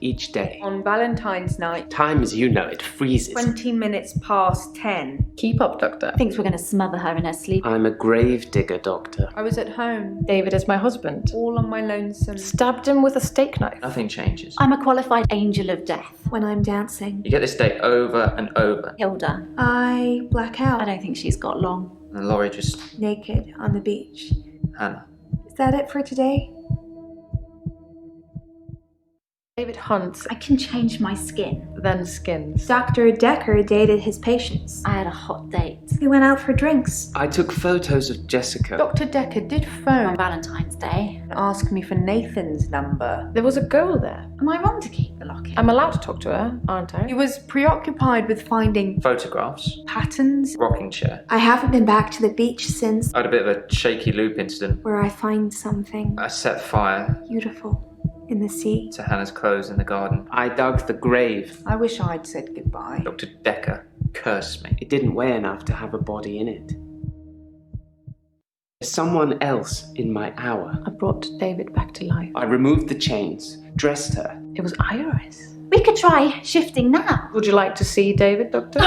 each day. On Valentine's night. Time as you know it freezes. 20 minutes past 10. Keep up, Doctor. Thinks we're going to smother her in her sleep. I'm a grave digger, Doctor. I was at home. David is my husband. All on my lonesome. Stabbed him with a steak knife. Nothing changes. I'm a qualified angel of death. When I'm dancing, You get this day over and over. Hilda. I black out. I don't think she's got long. And Laurie just... Naked on the beach. Hannah. Is that it for today? David hunts, I can change my skin. then skins. Dr. Dekker dated his patients. I had a hot date. We went out for drinks. I took photos of Jessica. Dr. Dekker did On phone Valentine's Day. and ask me for Nathan's number. There was a girl there. Am I wrong to keep the locket? I'm allowed to talk to her, aren't He I? was preoccupied with finding Photographs. patterns. Rocking chair. I haven't been back to the beach since I had a bit of a shaky loop incident. where I find something I set fire beautiful in the sea. to Hannah's clothes in the garden. I dug the grave. I wish I'd said goodbye. Dr. Dekker cursed me. It didn't weigh enough to have a body in it. There's someone else in my hour. I brought David back to life. I removed the chains, dressed her. It was Iris. We could try shifting now. Would you like to see David, Doctor?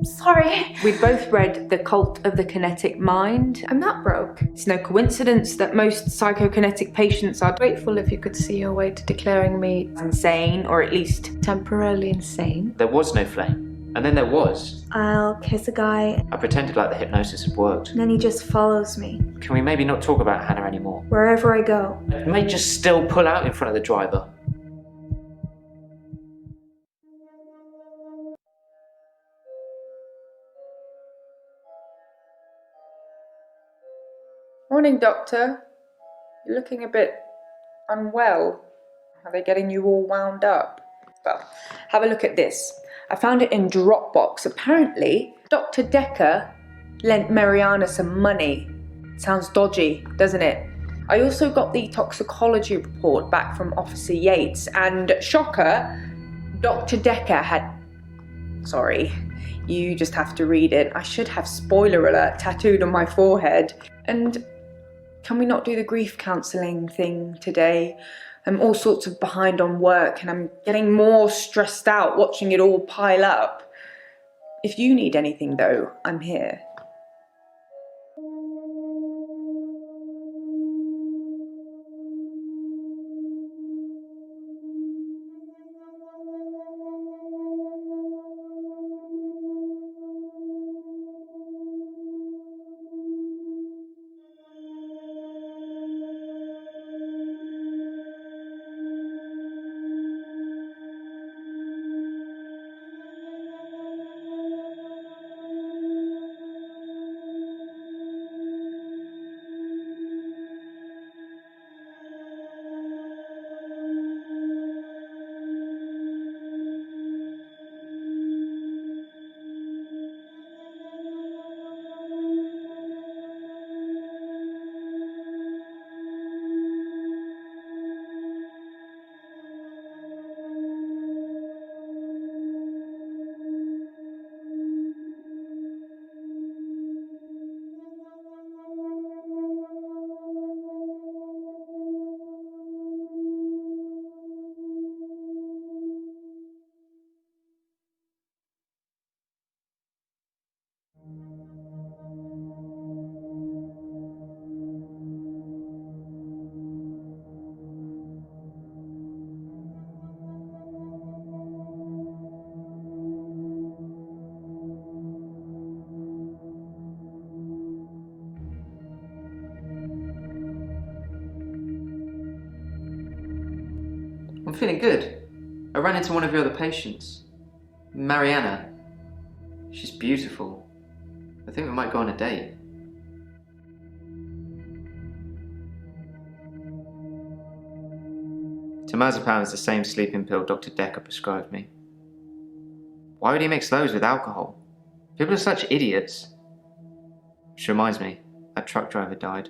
Sorry. We both read The Cult of the Kinetic Mind, and that broke. It's no coincidence that most psychokinetic patients are Grateful if you could see your way to declaring me insane, or at least temporarily insane. There was no flame. And then there was. I'll kiss a guy, I pretended like the hypnosis had worked. and then he just follows me Can we maybe not talk about Hannah anymore? wherever I go. I may just still pull out in front of the driver. Morning, Doctor. You're looking a bit unwell. Are they getting you all wound up? Well, have a look at this. I found it in Dropbox. Apparently, Dr. Dekker lent Marianna some money. Sounds dodgy, doesn't it? I also got the toxicology report back from Officer Yates, and shocker, Dr. Dekker had... Sorry, you just have to read it. I should have spoiler alert tattooed on my forehead. And can we not do the grief counselling thing today? I'm all sorts of behind on work and I'm getting more stressed out watching it all pile up. If you need anything though, I'm here. I'm feeling good. I ran into one of your other patients. Marianna. She's beautiful. I think we might go on a date. Temazepam is the same sleeping pill Dr. Dekker prescribed me. Why would he mix those with alcohol? People are such idiots. Which reminds me, that truck driver died.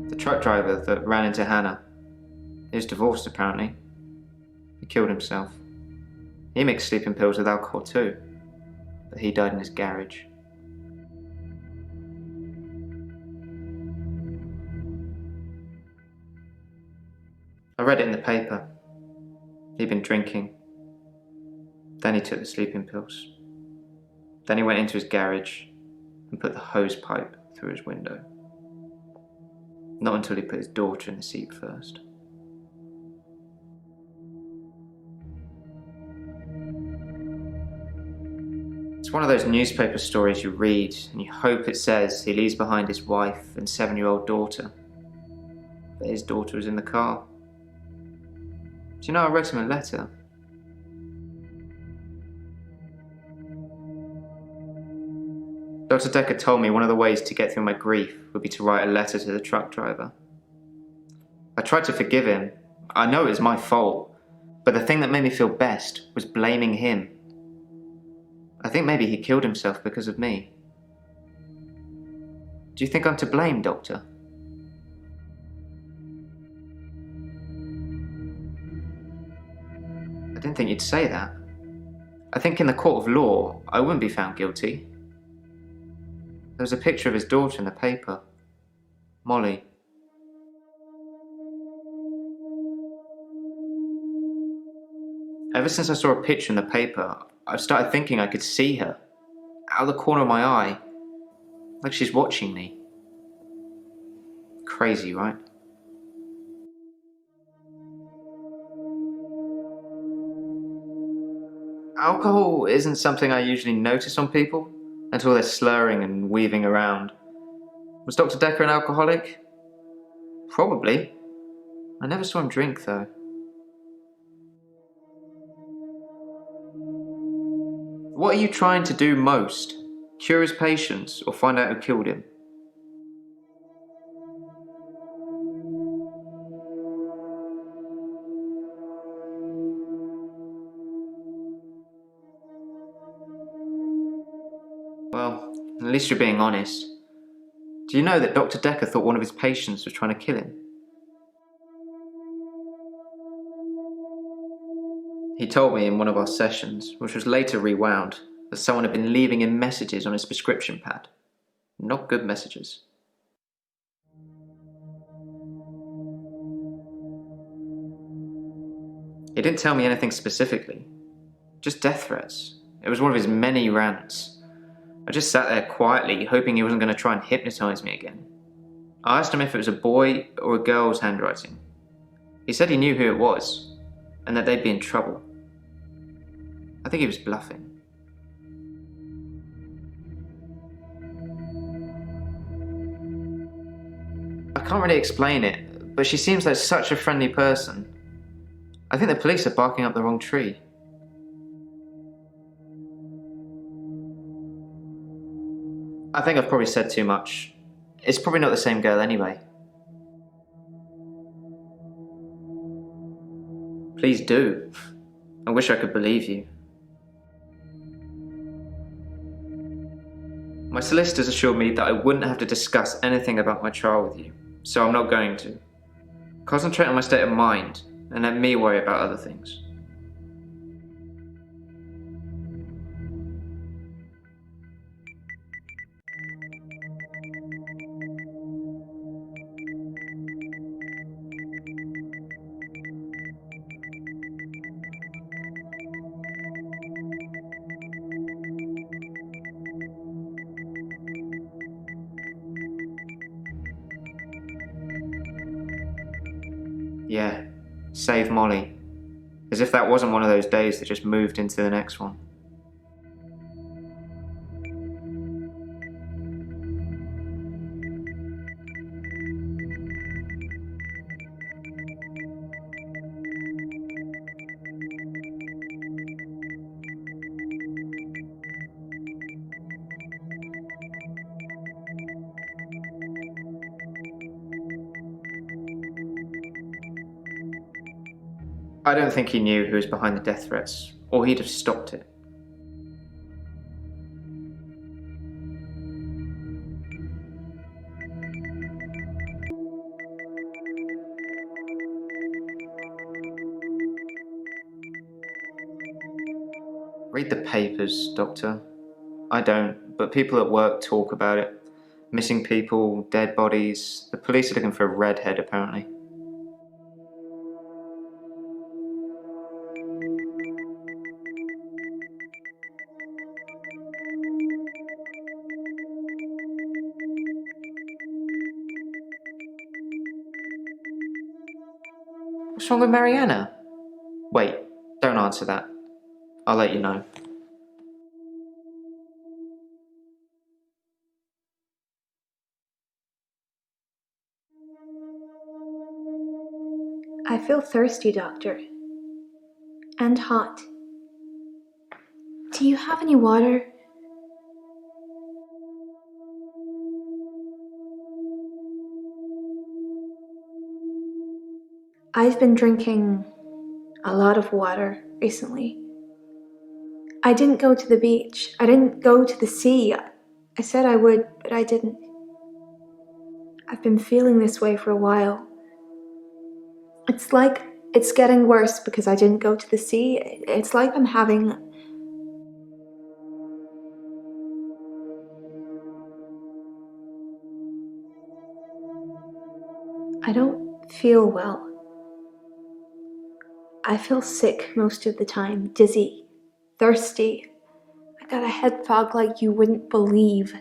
The truck driver that ran into Hannah. He was divorced apparently. He killed himself. He mixed sleeping pills with alcohol too, but he died in his garage. read it in the paper. He'd been drinking. Then he took the sleeping pills. Then he went into his garage and put the hose pipe through his window. Not until he put his daughter in the seat first. It's one of those newspaper stories you read and you hope it says he leaves behind his wife and 7-year-old daughter. But his daughter was in the car. Do you know I wrote him a letter? Dr. Dekker told me one of the ways to get through my grief would be to write a letter to the truck driver. I tried to forgive him. I know it was my fault, but the thing that made me feel best was blaming him. I think maybe he killed himself because of me. Do you think I'm to blame, Doctor? I didn't think you'd say that. I think in the court of law, I wouldn't be found guilty. There was a picture of his daughter in the paper. Molly. Ever since I saw a picture in the paper, I've started thinking I could see her. Out of the corner of my eye. Like she's watching me. Crazy, right? Alcohol isn't something I usually notice on people until they're slurring and weaving around. Was Dr. Dekker an alcoholic? Probably. I never saw him drink, though. What are you trying to do most? Cure his patients or find out who killed him? Well, at least you're being honest. Do you know that Dr. Dekker thought one of his patients was trying to kill him? He told me in one of our sessions, which was later rewound, that someone had been leaving him messages on his prescription pad. Not good messages. He didn't tell me anything specifically, just death threats. It was one of his many rants. I just sat there quietly, hoping he wasn't going to try and hypnotise me again. I asked him if it was a boy or a girl's handwriting. He said he knew who it was, and that they'd be in trouble. I think he was bluffing. I can't really explain it, but she seems like such a friendly person. I think the police are barking up the wrong tree. I think I've probably said too much. It's probably not the same girl anyway. Please do. I wish I could believe you. My solicitors assured me that I wouldn't have to discuss anything about my trial with you, so I'm not going to. Concentrate on my state of mind, and let me worry about other things. Yeah, save Molly. As if that wasn't one of those days that just moved into the next one. I don't think he knew who was behind the death threats, or he'd have stopped it. Read the papers, Doctor. I don't, but people at work talk about it. Missing people, dead bodies. The police are looking for a redhead, apparently. What's wrong with Marianna? Wait, don't answer that. I'll let you know. I feel thirsty, Doctor. And hot. Do you have any water? I've been drinking a lot of water recently. I didn't go to the beach. I didn't go to the sea. I said I would, but I didn't. I've been feeling this way for a while. It's like it's getting worse because I didn't go to the sea. It's like I'm having... I don't feel well. I feel sick most of the time, dizzy, thirsty. I got a head fog like you wouldn't believe.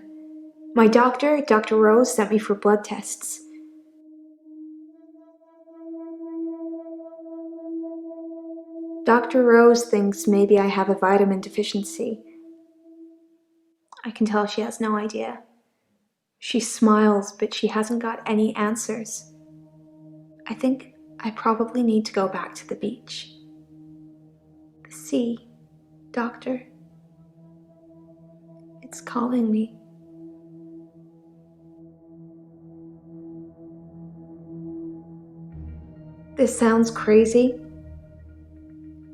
My doctor, Dr. Rose, sent me for blood tests. Dr. Rose thinks maybe I have a vitamin deficiency. I can tell she has no idea. She smiles, but she hasn't got any answers. I think I probably need to go back to the beach. The sea, Doctor. It's calling me. This sounds crazy,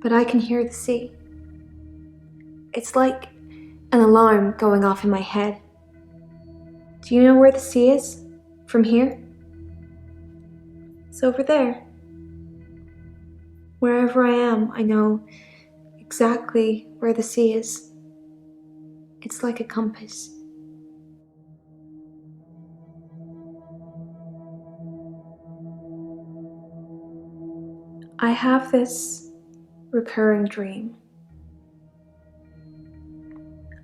but I can hear the sea. It's like an alarm going off in my head. Do you know where the sea is? From here? It's over there. Wherever I am, I know exactly where the sea is. It's like a compass. I have this recurring dream.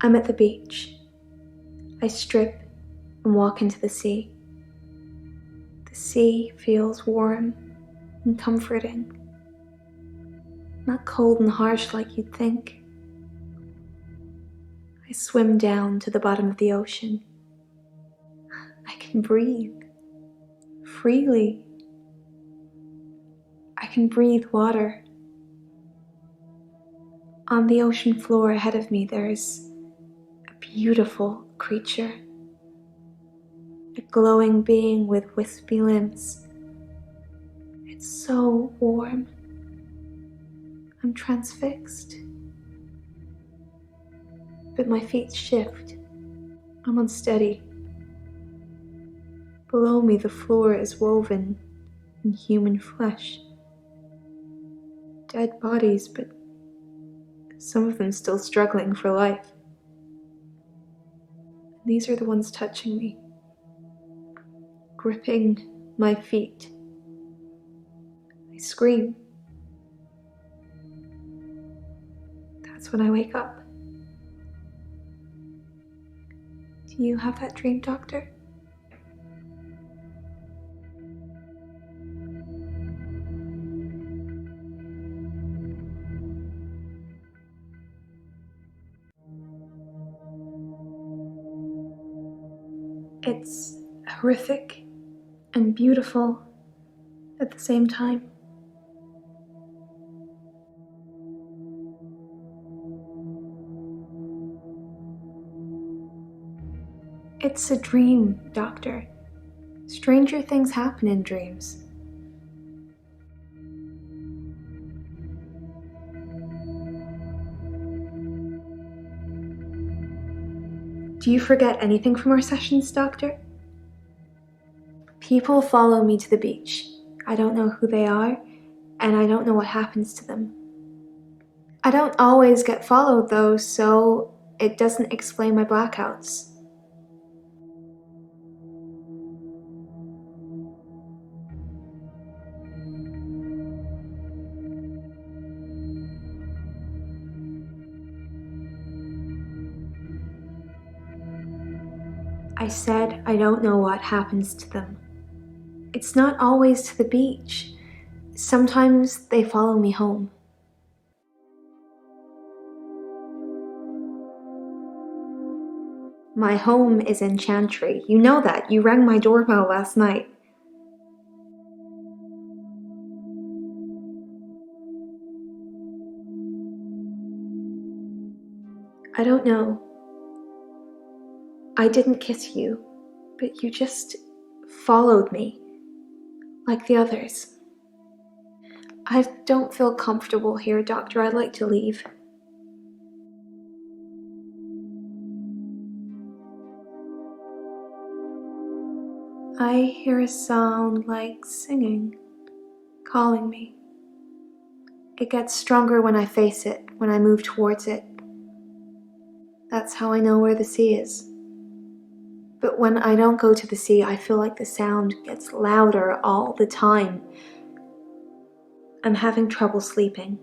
I'm at the beach. I strip and walk into the sea. The sea feels warm and comforting. Not cold and harsh like you'd think. I swim down to the bottom of the ocean. I can breathe freely. I can breathe water. On the ocean floor ahead of me, there's a beautiful creature. A glowing being with wispy limbs. It's so warm. I'm transfixed. But my feet shift. I'm unsteady. Below me, the floor is woven in human flesh. Dead bodies, but some of them still struggling for life. These are the ones touching me, gripping my feet. I scream. That's when I wake up. Do you have that dream, Doctor? It's horrific and beautiful at the same time. It's a dream, Doctor. Stranger things happen in dreams. Do you forget anything from our sessions, Doctor? People follow me to the beach. I don't know who they are, and I don't know what happens to them. I don't always get followed though, so it doesn't explain my blackouts. I said I don't know what happens to them. It's not always to the beach. Sometimes they follow me home. My home is in Chantry. You know that. You rang my doorbell last night. I don't know. I didn't kiss you, but you just followed me, like the others. I don't feel comfortable here, Doctor. I'd like to leave. I hear a sound like singing, calling me. It gets stronger when I face it, when I move towards it. That's how I know where the sea is. But when I don't go to the sea, I feel like the sound gets louder all the time. I'm having trouble sleeping.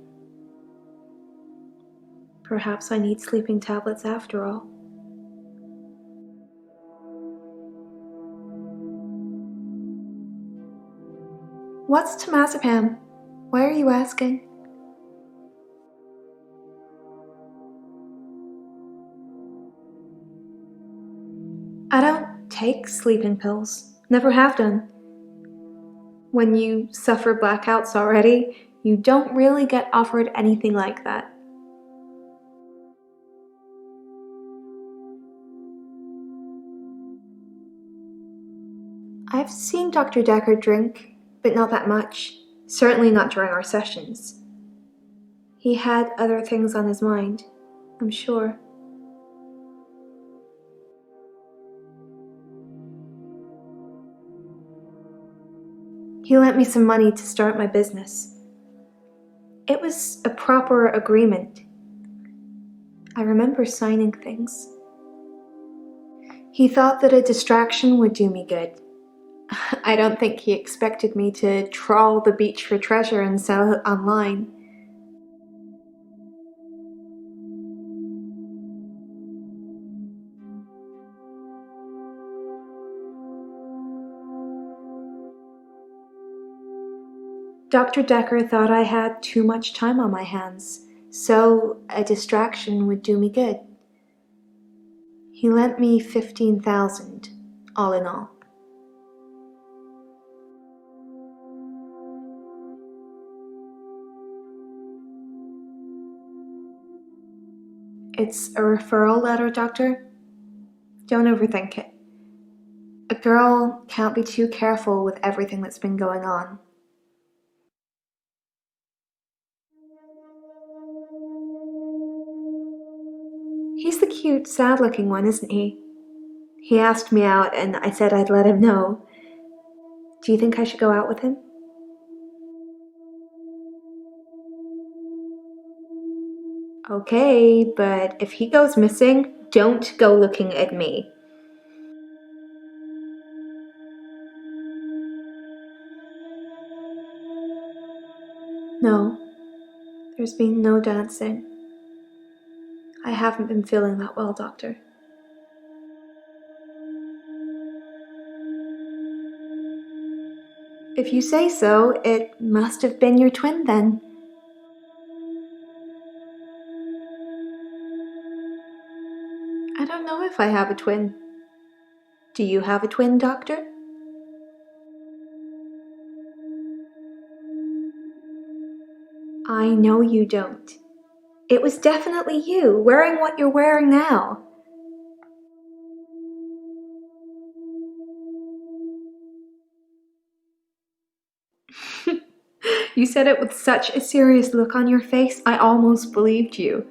Perhaps I need sleeping tablets after all. What's temazepam? Why are you asking? I don't take sleeping pills. Never have done. When you suffer blackouts already, you don't really get offered anything like that. I've seen Dr. Dekker drink, but not that much. Certainly not during our sessions. He had other things on his mind, I'm sure. He lent me some money to start my business. It was a proper agreement. I remember signing things. He thought that a distraction would do me good. I don't think he expected me to trawl the beach for treasure and sell it online. Dr. Dekker thought I had too much time on my hands, so a distraction would do me good. He lent me $15,000, all in all. It's a referral letter, Doctor. Don't overthink it. A girl can't be too careful with everything that's been going on. He's the cute, sad-looking one, isn't he? He asked me out, and I said I'd let him know. Do you think I should go out with him? Okay, but if he goes missing, don't go looking at me. No, there's been no dancing. I haven't been feeling that well, Doctor. If you say so, it must have been your twin then. I don't know if I have a twin. Do you have a twin, Doctor? I know you don't. It was definitely you, wearing what you're wearing now. You said it with such a serious look on your face, I almost believed you.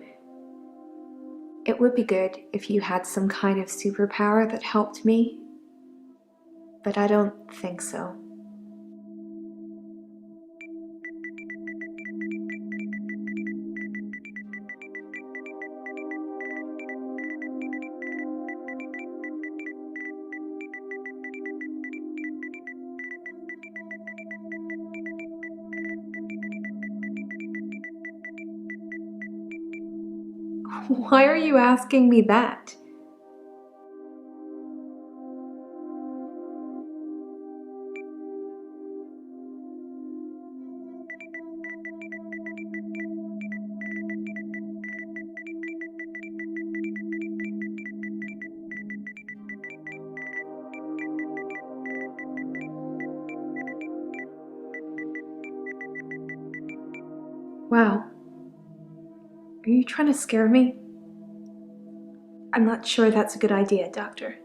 It would be good if you had some kind of superpower that helped me, but I don't think so. Why are you asking me that? Wow. Are you trying to scare me? I'm not sure that's a good idea, Doctor.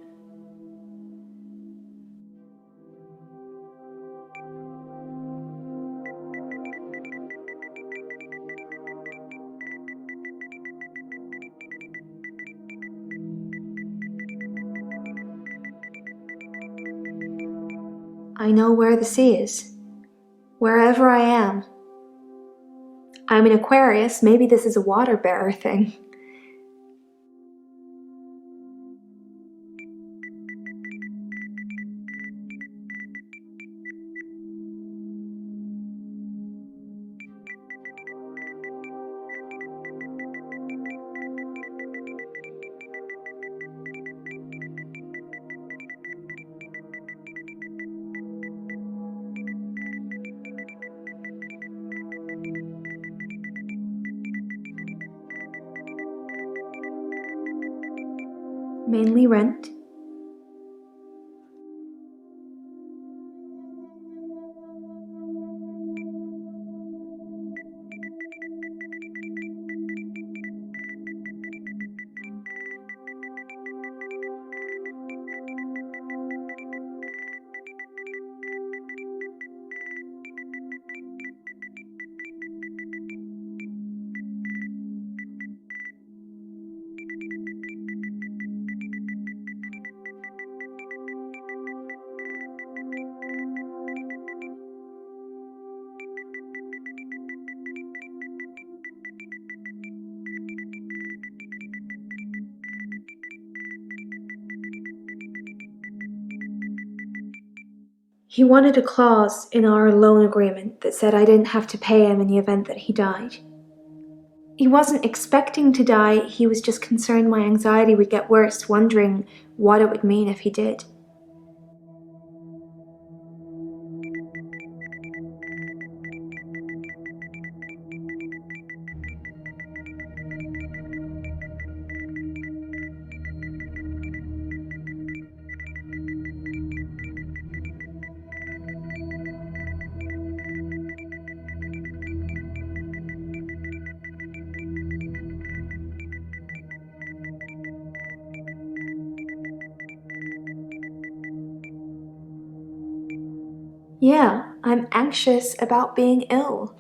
I know where the sea is. Wherever I am. I'm an Aquarius, maybe this is a water bearer thing. Mainly rent. He wanted a clause in our loan agreement that said I didn't have to pay him in the event that he died. He wasn't expecting to die, he was just concerned my anxiety would get worse, wondering what it would mean if he did. Yeah, I'm anxious about being ill.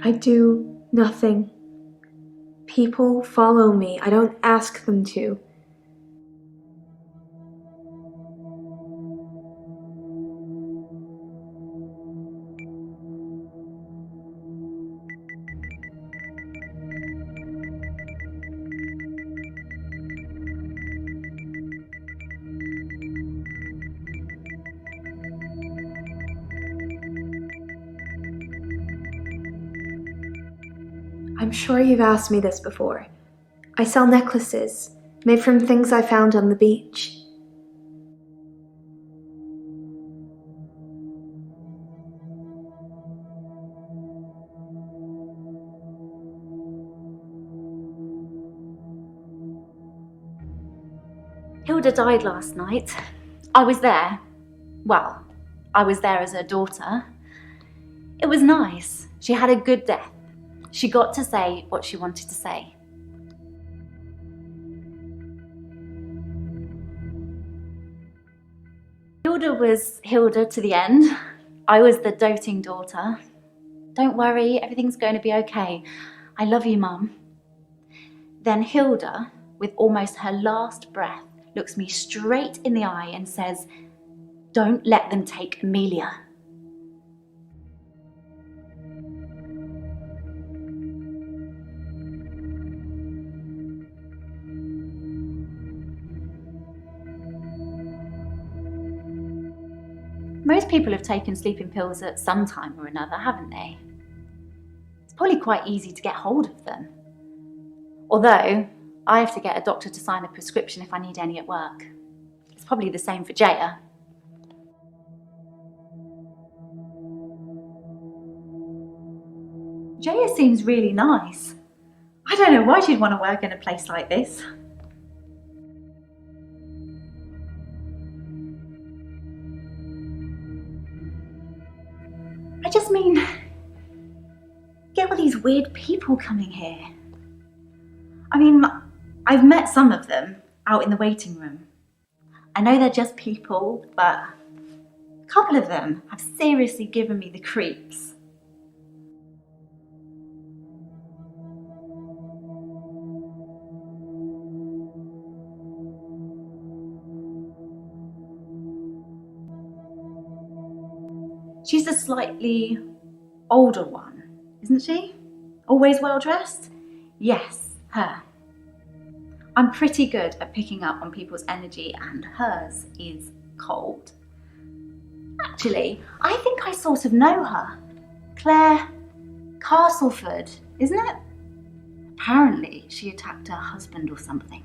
I do nothing. People follow me. I don't ask them to. I'm sure you've asked me this before. I sell necklaces, made from things I found on the beach. Hilda died last night. I was there. Well, I was there as her daughter. It was nice. She had a good death. She got to say what she wanted to say. Hilda was Hilda to the end. I was the doting daughter. Don't worry, everything's going to be okay. I love you, Mum. Then Hilda, with almost her last breath, looks me straight in the eye and says, "Don't let them take Amelia." Most people have taken sleeping pills at some time or another, haven't they? It's probably quite easy to get hold of them. Although, I have to get a doctor to sign a prescription if I need any at work. It's probably the same for Jaya. Jaya seems really nice. I don't know why she'd want to work in a place like this. I just mean, get all these weird people coming here. I mean, I've met some of them out in the waiting room. I know they're just people, but a couple of them have seriously given me the creeps. She's a slightly older one, isn't she? Always well dressed? Yes, her. I'm pretty good at picking up on people's energy, and hers is cold. Actually, I think I sort of know her. Claire Castleford, isn't it? Apparently, she attacked her husband or something.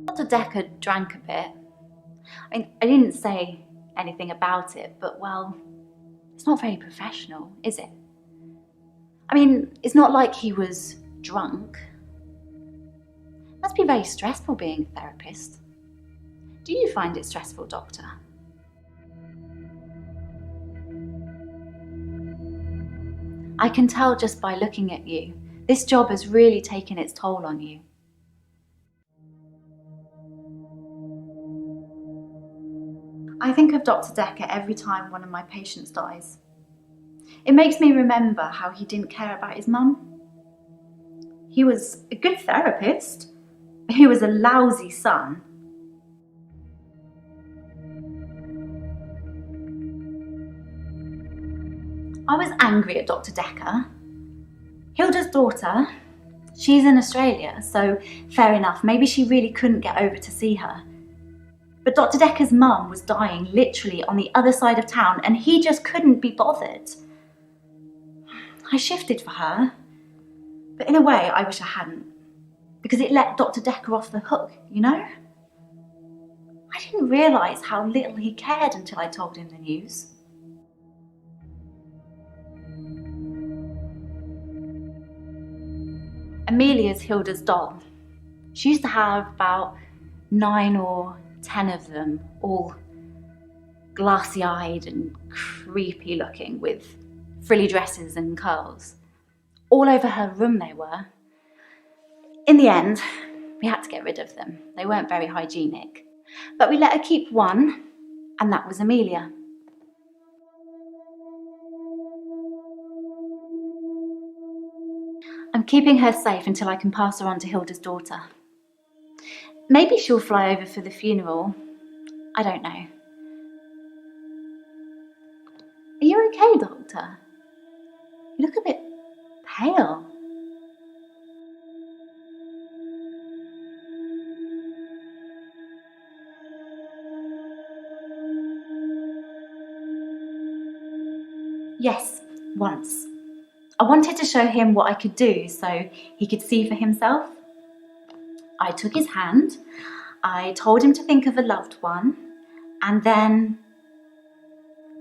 Dr. Dekker drank a bit. I didn't say anything about it, but well, it's not very professional, is it? I mean, it's not like he was drunk. It must be very stressful being a therapist. Do you find it stressful, Doctor? I can tell just by looking at you. This job has really taken its toll on you. I think of Dr. Dekker every time one of my patients dies. It makes me remember how he didn't care about his mum. He was a good therapist. He was a lousy son. I was angry at Dr. Dekker. Hilda's daughter, she's in Australia, so fair enough, maybe she really couldn't get over to see her. But Dr. Dekker's mum was dying literally on the other side of town, and he just couldn't be bothered. I shifted for her, but in a way I wish I hadn't, because it let Dr. Dekker off the hook, you know? I didn't realise how little he cared until I told him the news. Amelia's Hilda's doll. She used to have about 9 or 10 of them, all glassy-eyed and creepy looking, with frilly dresses and curls. All over her room they were. In the end, we had to get rid of them. They weren't very hygienic. But we let her keep one, and that was Amelia. I'm keeping her safe until I can pass her on to Hilda's daughter. Maybe she'll fly over for the funeral. I don't know. Are you okay, Doctor? You look a bit pale. Yes, once. I wanted to show him what I could do so he could see for himself. I took his hand, I told him to think of a loved one, and then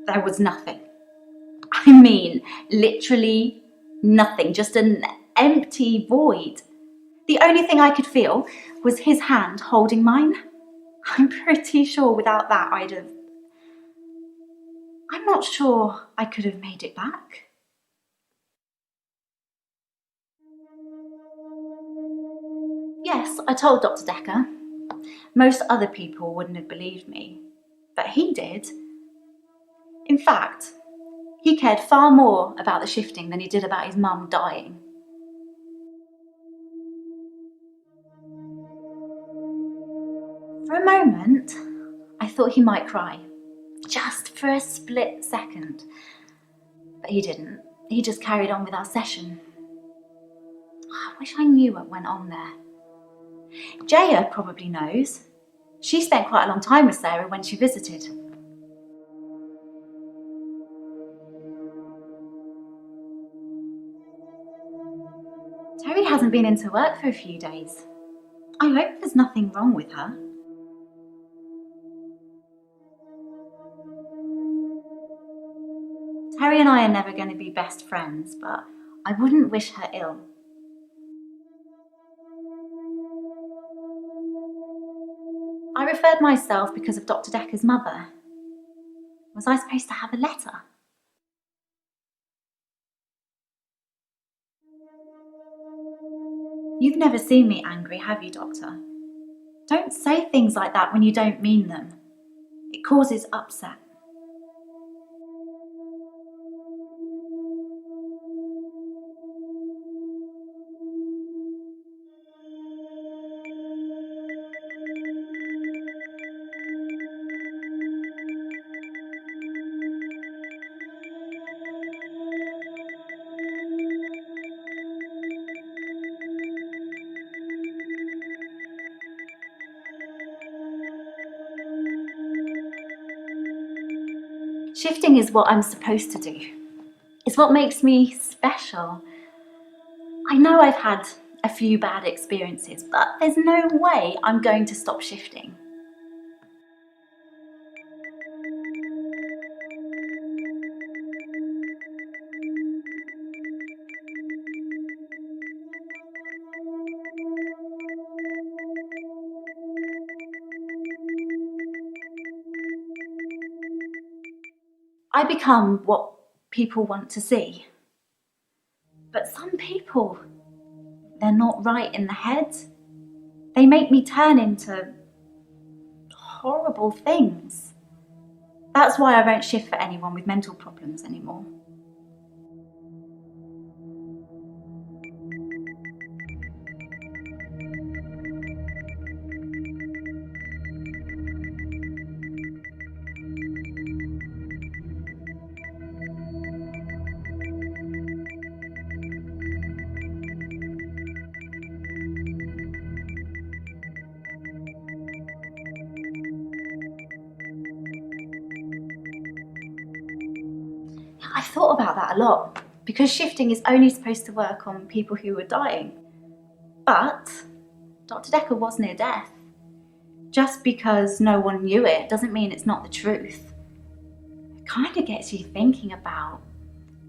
there was nothing. I mean, literally nothing, just an empty void. The only thing I could feel was his hand holding mine. I'm pretty sure without that I'm not sure I could have made it back. Yes, I told Dr. Dekker. Most other people wouldn't have believed me, but he did. In fact, he cared far more about the shifting than he did about his mum dying. For a moment, I thought he might cry, just for a split second. But he didn't. He just carried on with our session. I wish I knew what went on there. Jaya probably knows. She spent quite a long time with Sarah when she visited. hasn't been into work for a few days. I hope there's nothing wrong with her. Terry and I are never going to be best friends, but I wouldn't wish her ill. I referred myself because of Dr. Dekker's mother. Was I supposed to have a letter? You've never seen me angry, have you, Doctor? Don't say things like that when you don't mean them. It causes upset. Shifting is what I'm supposed to do. It's what makes me special. I know I've had a few bad experiences, but there's no way I'm going to stop shifting. I become what people want to see. But some people, they're not right in the head. They make me turn into horrible things. That's why I won't shift for anyone with mental problems anymore. I've thought about that a lot, because shifting is only supposed to work on people who are dying. But Dr. Dekker was near death. Just because no one knew it doesn't mean it's not the truth. It kind of gets you thinking about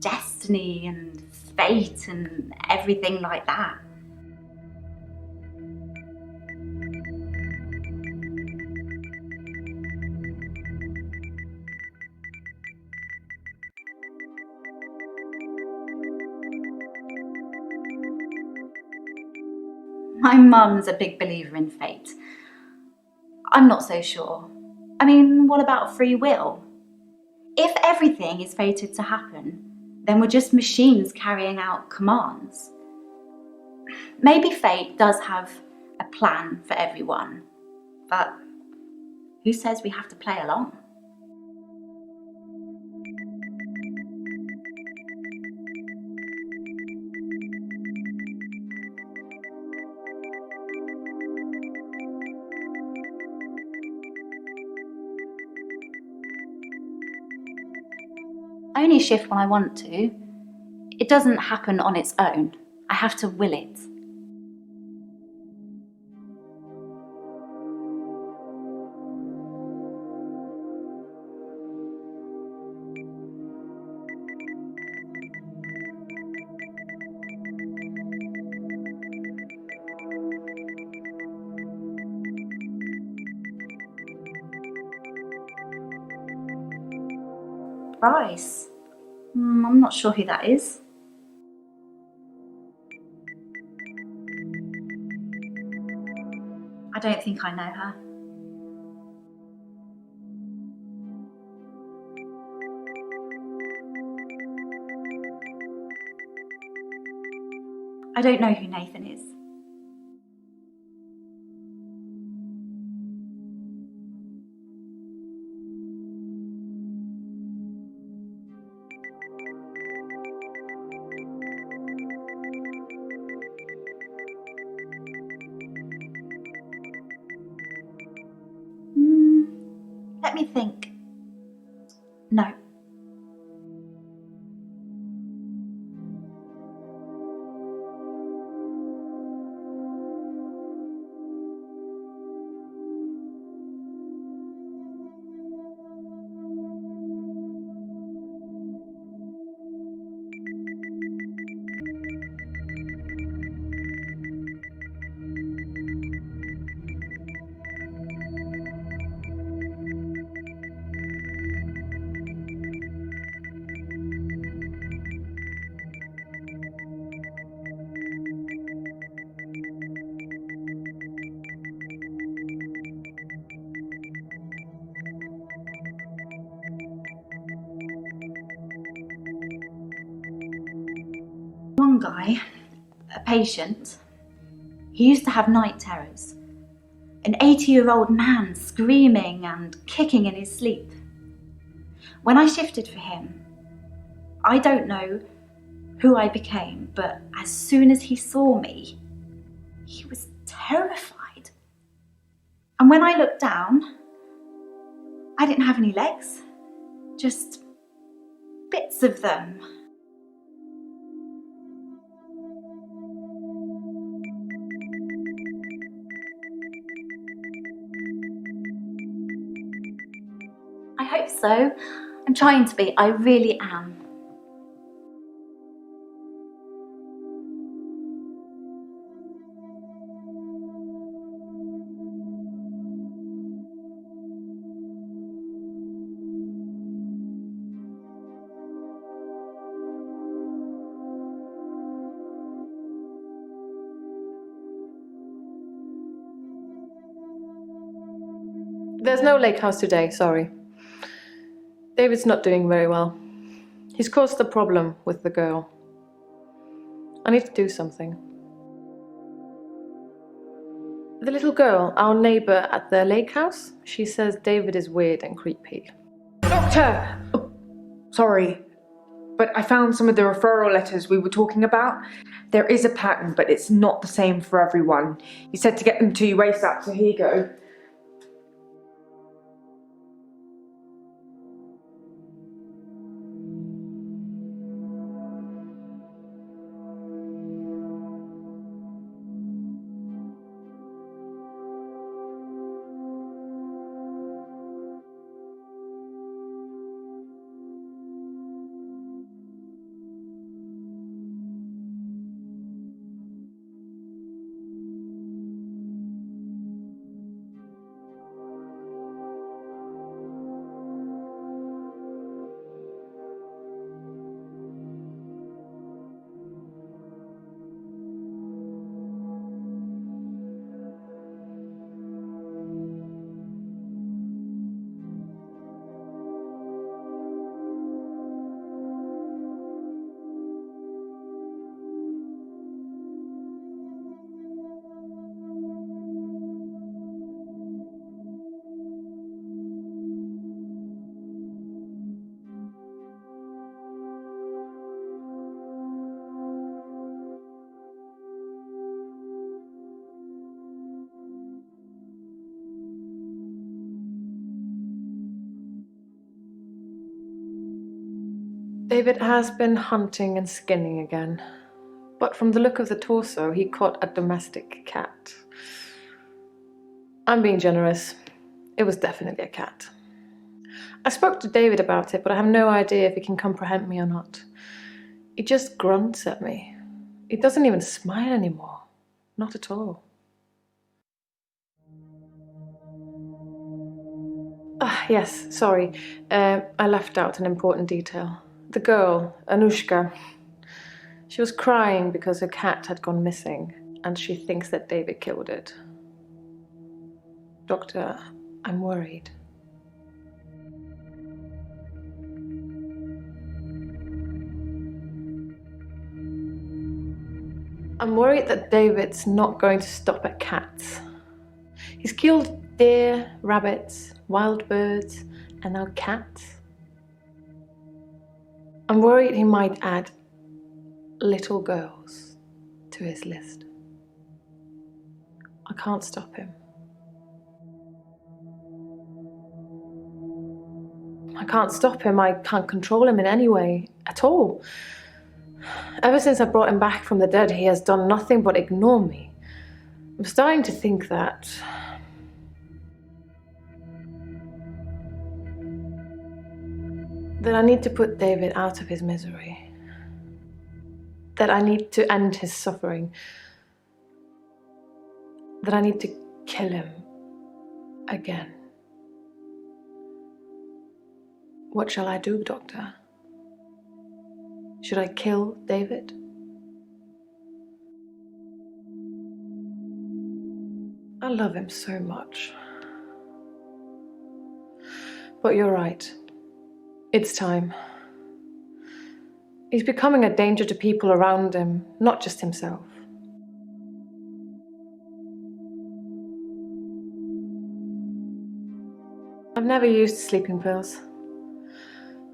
destiny and fate and everything like that. My mum's a big believer in fate. I'm not so sure. I mean, what about free will? If everything is fated to happen, then we're just machines carrying out commands. Maybe fate does have a plan for everyone, but who says we have to play along? I only shift when I want to. It doesn't happen on its own. I have to will it. Bryce? I'm not sure who that is. I don't think I know her. I don't know who Nathan is. Let me think. No. guy, a patient, he used to have night terrors. An 80-year-old man screaming and kicking in his sleep. When I shifted for him, I don't know who I became, but as soon as he saw me, he was terrified. And when I looked down, I didn't have any legs, just bits of them. I hope so. I'm trying to be, I really am. There's no lake house today, sorry. David's not doing very well. He's caused a problem with the girl. I need to do something. The little girl, our neighbour at the lake house, she says David is weird and creepy. Doctor! Oh, sorry, but I found some of the referral letters we were talking about. There is a pattern, but it's not the same for everyone. You said to get them to you ASAP, so here you go. David has been hunting and skinning again, but from the look of the torso, he caught a domestic cat. I'm being generous. It was definitely a cat. I spoke to David about it, but I have no idea if he can comprehend me or not. He just grunts at me. He doesn't even smile anymore. Not at all. Ah, yes, sorry. I left out an important detail. The girl, Anushka, she was crying because her cat had gone missing, and she thinks that David killed it. Doctor, I'm worried. I'm worried that David's not going to stop at cats. He's killed deer, rabbits, wild birds, and now cats. I'm worried he might add little girls to his list. I can't stop him. I can't stop him. I can't control him in any way at all. Ever since I brought him back from the dead, he has done nothing but ignore me. I'm starting to think that I need to put David out of his misery. That I need to end his suffering. That I need to kill him again. What shall I do, Doctor? Should I kill David? I love him so much. But you're right. It's time. He's becoming a danger to people around him, not just himself. I've never used sleeping pills.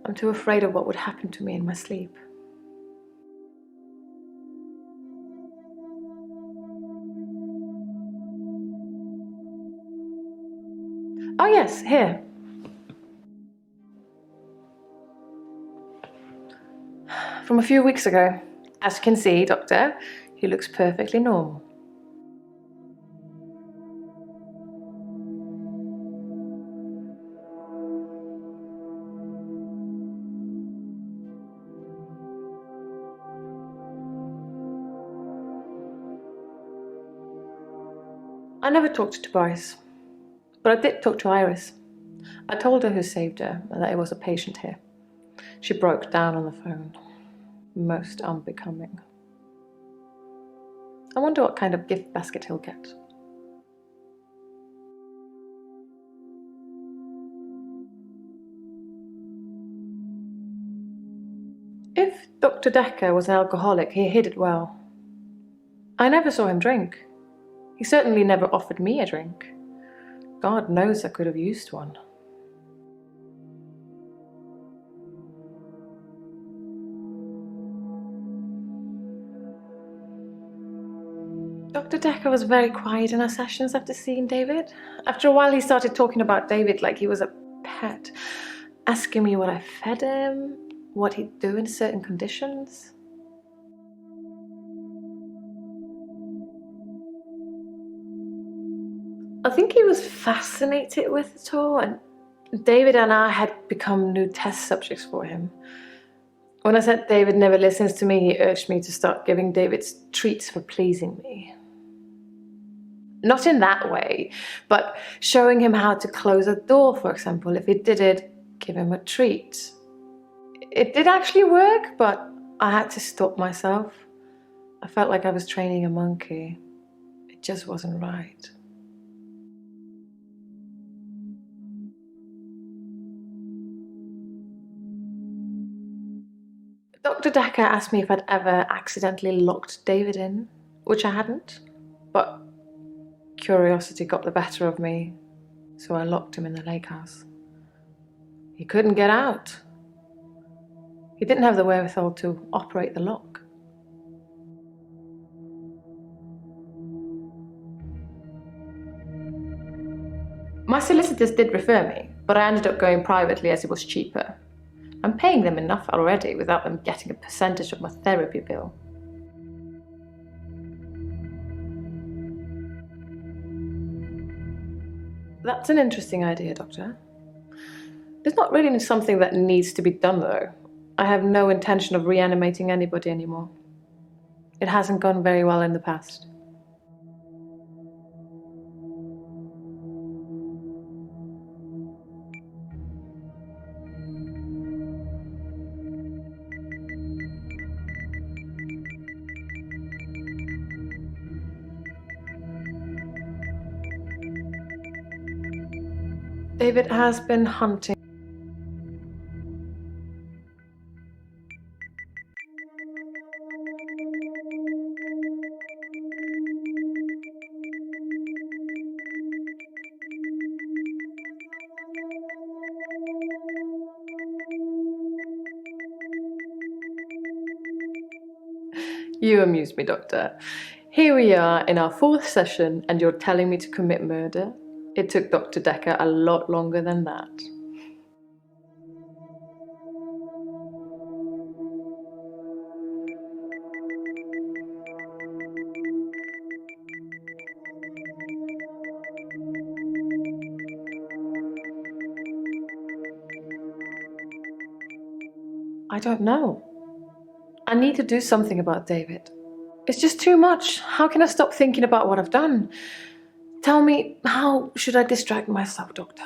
I'm too afraid of what would happen to me in my sleep. Oh yes, here. From a few weeks ago. As you can see, Doctor, he looks perfectly normal. I never talked to Bryce, but I did talk to Iris. I told her who saved her and that it was a patient here. She broke down on the phone. Most unbecoming. I wonder what kind of gift basket he'll get. If Dr. Dekker was an alcoholic, he hid it well. I never saw him drink. He certainly never offered me a drink. God knows I could have used one. Dr. Dekker was very quiet in our sessions after seeing David. After a while, he started talking about David like he was a pet, asking me what I fed him, what he'd do in certain conditions. I think he was fascinated with it all, and David and I had become new test subjects for him. When I said David never listens to me, he urged me to start giving David treats for pleasing me. Not in that way, but showing him how to close a door, for example. If he did it, give him a treat. It did actually work, but I had to stop myself. I felt like I was training a monkey. It just wasn't right. Dr. Dekker asked me if I'd ever accidentally locked David in, which I hadn't, but curiosity got the better of me, so I locked him in the lake house. He couldn't get out. He didn't have the wherewithal to operate the lock. My solicitors did refer me, but I ended up going privately as it was cheaper. I'm paying them enough already without them getting a percentage of my therapy bill. That's an interesting idea, Doctor. It's not really something that needs to be done, though. I have no intention of reanimating anybody anymore. It hasn't gone very well in the past. David has been hunting. You amuse me, Doctor. Here we are in our 4th session and you're telling me to commit murder? It took Dr. Dekker a lot longer than that. I don't know. I need to do something about David. It's just too much. How can I stop thinking about what I've done? Tell me, how should I distract myself, Doctor?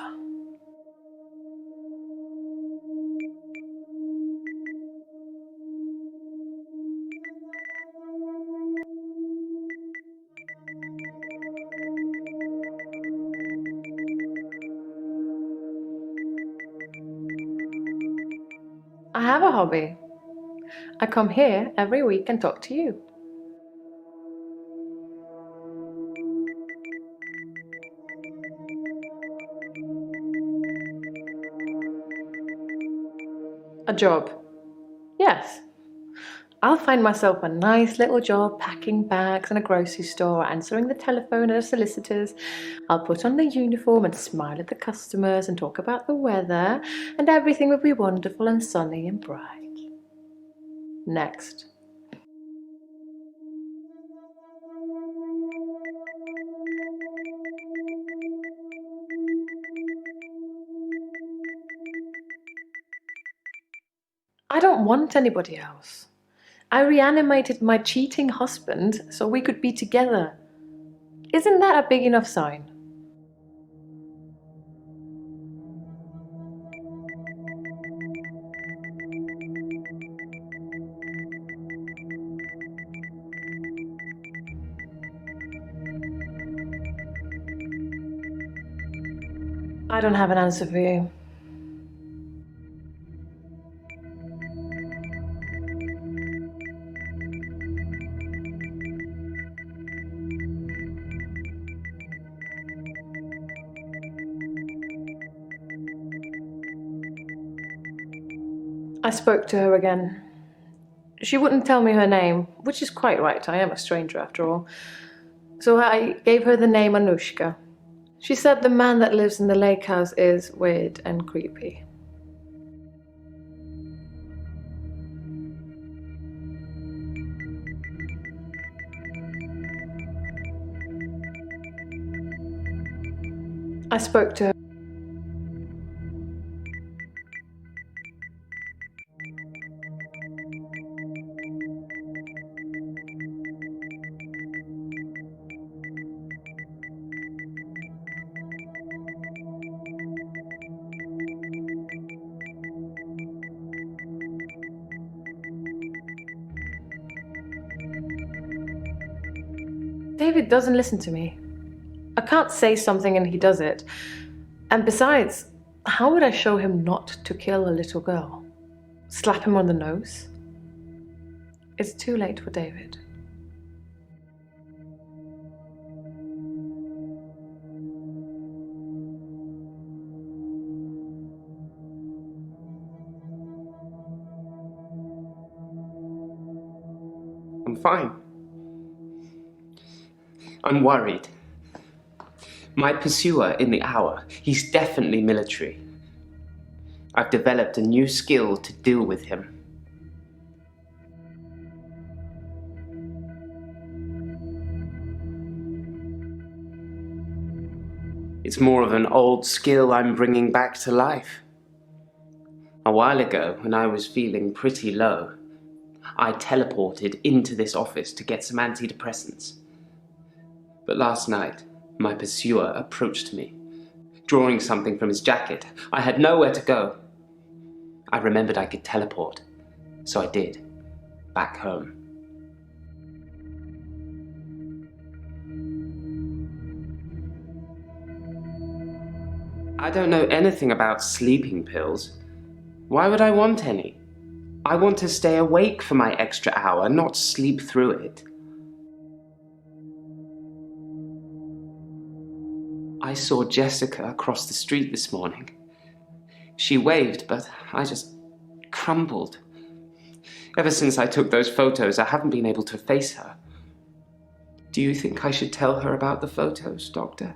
I have a hobby. I come here every week and talk to you. A job. Yes. I'll find myself a nice little job packing bags in a grocery store, answering the telephone at a solicitor's. I'll put on the uniform and smile at the customers and talk about the weather, and everything will be wonderful and sunny and bright. Next. I don't want anybody else. I reanimated my cheating husband so we could be together. Isn't that a big enough sign? I don't have an answer for you. I spoke to her again. She wouldn't tell me her name, which is quite right, I am a stranger after all. So I gave her the name Anushka. She said the man that lives in the lake house is weird and creepy. I spoke to her. David doesn't listen to me. I can't say something and he does it. And besides, how would I show him not to kill a little girl? Slap him on the nose? It's too late for David. I'm fine. I'm worried. My pursuer in the hour, he's definitely military. I've developed a new skill to deal with him. It's more of an old skill I'm bringing back to life. A while ago, when I was feeling pretty low, I teleported into this office to get some antidepressants. But last night, my pursuer approached me, drawing something from his jacket. I had nowhere to go. I remembered I could teleport, so I did, back home. I don't know anything about sleeping pills. Why would I want any? I want to stay awake for my extra hour, not sleep through it. I saw Jessica across the street this morning. She waved, but I just crumbled. Ever since I took those photos, I haven't been able to face her. Do you think I should tell her about the photos, Doctor?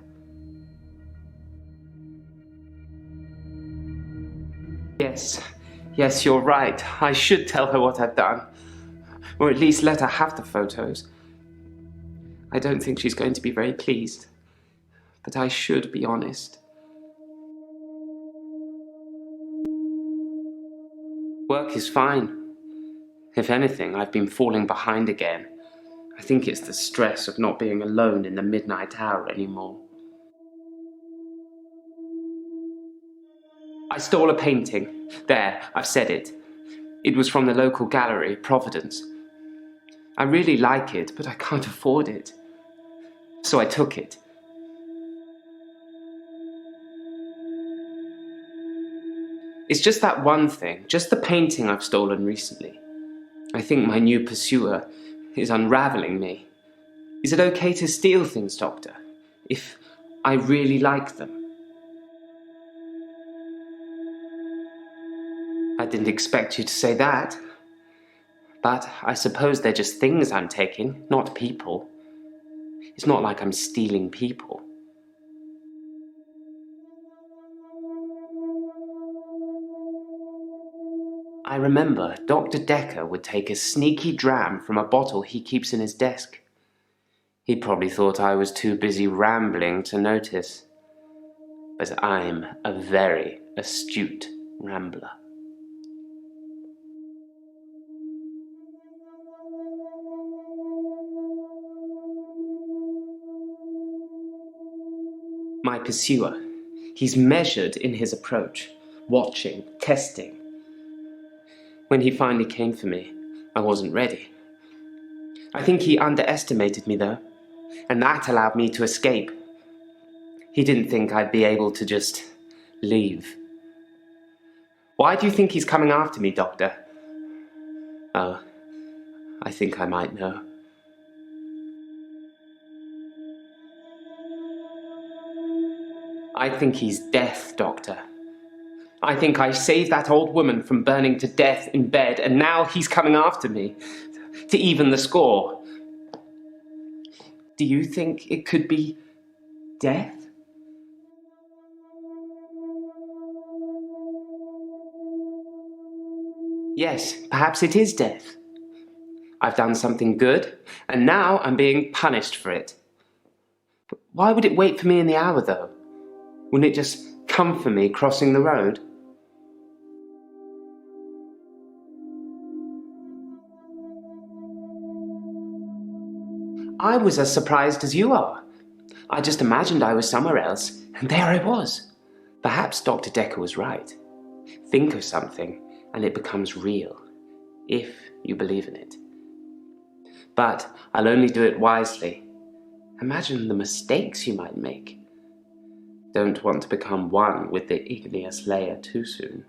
Yes, you're right. I should tell her what I've done. Or at least let her have the photos. I don't think she's going to be very pleased. But I should be honest. Work is fine. If anything, I've been falling behind again. I think it's the stress of not being alone in the midnight hour anymore. I stole a painting. There, I've said it. It was from the local gallery, Providence. I really like it, but I can't afford it. So I took it. It's just that one thing, just the painting I've stolen recently. I think my new pursuer is unraveling me. Is it okay to steal things, Doctor, if I really like them? I didn't expect you to say that. But I suppose they're just things I'm taking, not people. It's not like I'm stealing people. I remember Dr. Dekker would take a sneaky dram from a bottle he keeps in his desk. He probably thought I was too busy rambling to notice. But I'm a very astute rambler. My pursuer, he's measured in his approach, watching, testing. When he finally came for me, I wasn't ready. I think he underestimated me though, and that allowed me to escape. He didn't think I'd be able to just leave. Why do you think he's coming after me, Doctor? Oh, I think I might know. I think he's death, Doctor. I think I saved that old woman from burning to death in bed, and now he's coming after me to even the score. Do you think it could be death? Yes, perhaps it is death. I've done something good, and now I'm being punished for it. But why would it wait for me in the hour, though? Wouldn't it just come for me crossing the road? I was as surprised as you are. I just imagined I was somewhere else, and there I was. Perhaps Dr. Dekker was right. Think of something, and it becomes real, if you believe in it. But I'll only do it wisely. Imagine the mistakes you might make. Don't want to become one with the igneous layer too soon.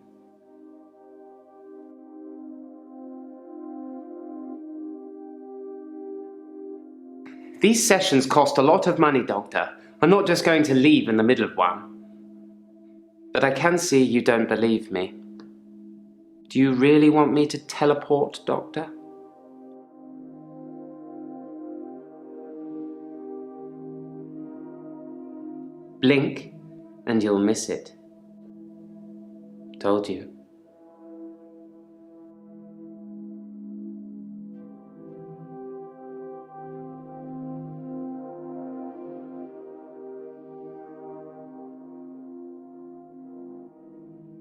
These sessions cost a lot of money, Doctor. I'm not just going to leave in the middle of one. But I can see you don't believe me. Do you really want me to teleport, Doctor? Blink, and you'll miss it. Told you.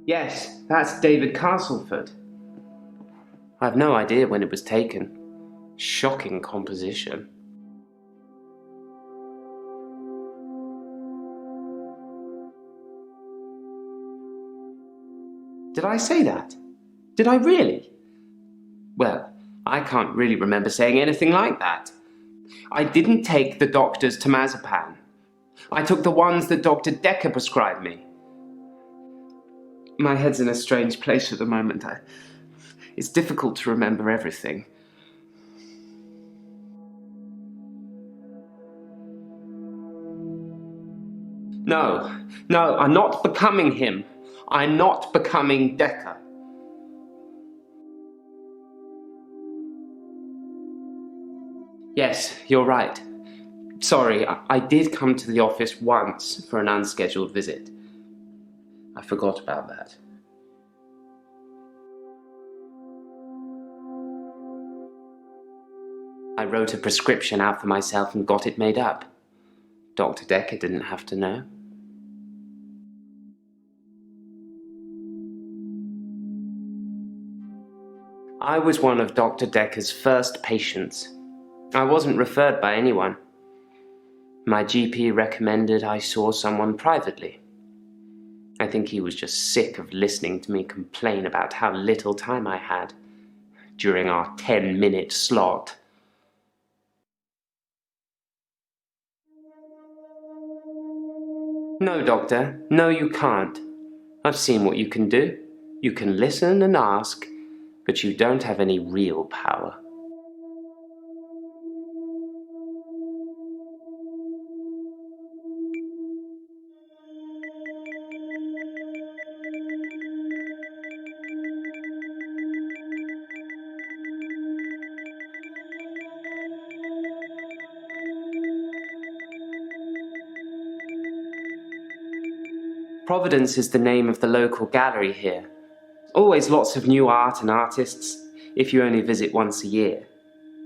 Yes, that's David Castleford. I've no idea when it was taken. Shocking composition. Did I say that? Did I really? Well, I can't really remember saying anything like that. I didn't take the doctor's temazepam. I took the ones that Dr. Dekker prescribed me. My head's in a strange place at the moment. It's difficult to remember everything. No, I'm not becoming him. I'm not becoming Dekker. Yes, you're right. Sorry, I did come to the office once for an unscheduled visit. I forgot about that. I wrote a prescription out for myself and got it made up. Dr. Dekker didn't have to know. I was one of Dr. Dekker's first patients. I wasn't referred by anyone. My GP recommended I saw someone privately. I think he was just sick of listening to me complain about how little time I had during our 10-minute slot. No, Doctor. No, you can't. I've seen what you can do. You can listen and ask, but you don't have any real power. Providence is the name of the local gallery here. Always lots of new art and artists, if you only visit once a year.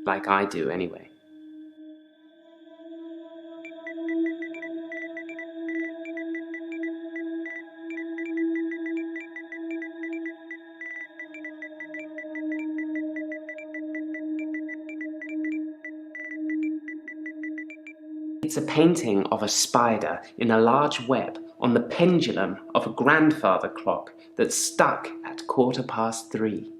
Like I do, anyway. It's a painting of a spider in a large web on the pendulum of a grandfather clock that's stuck at 3:15.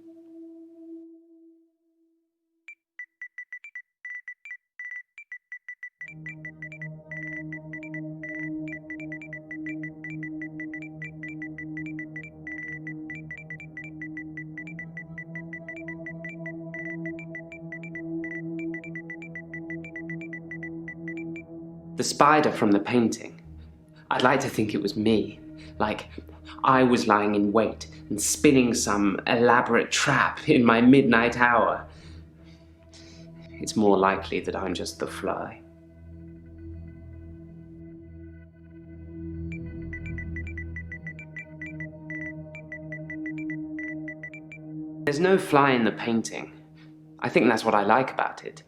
The spider from the painting, I'd like to think it was me, like I was lying in wait and spinning some elaborate trap in my midnight hour. It's more likely that I'm just the fly. There's no fly in the painting. I think that's what I like about it.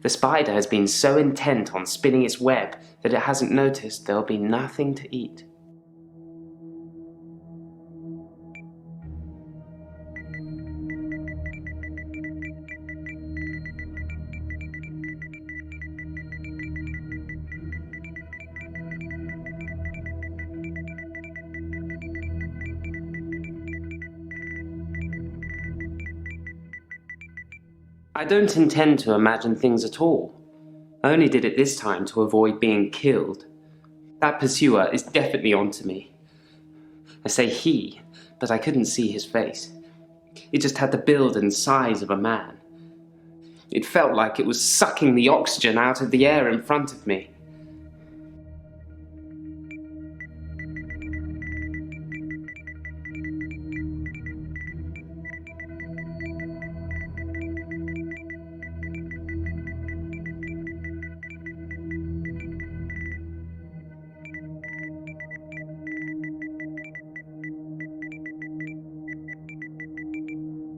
The spider has been so intent on spinning its web that it hasn't noticed there'll be nothing to eat. I don't intend to imagine things at all. I only did it this time to avoid being killed. That pursuer is definitely onto me. I say he, but I couldn't see his face. It just had the build and size of a man. It felt like it was sucking the oxygen out of the air in front of me.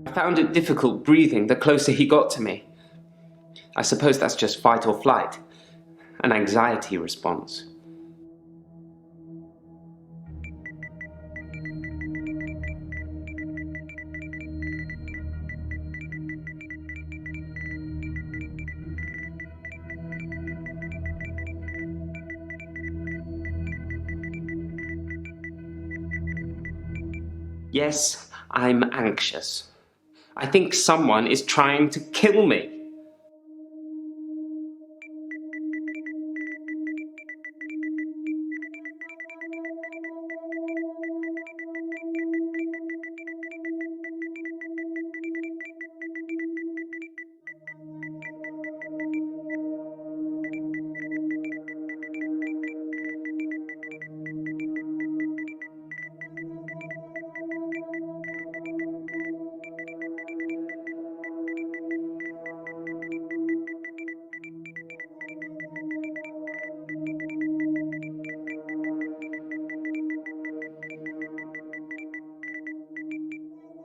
I found it difficult breathing the closer he got to me. I suppose that's just fight or flight, an anxiety response. Yes, I'm anxious. I think someone is trying to kill me.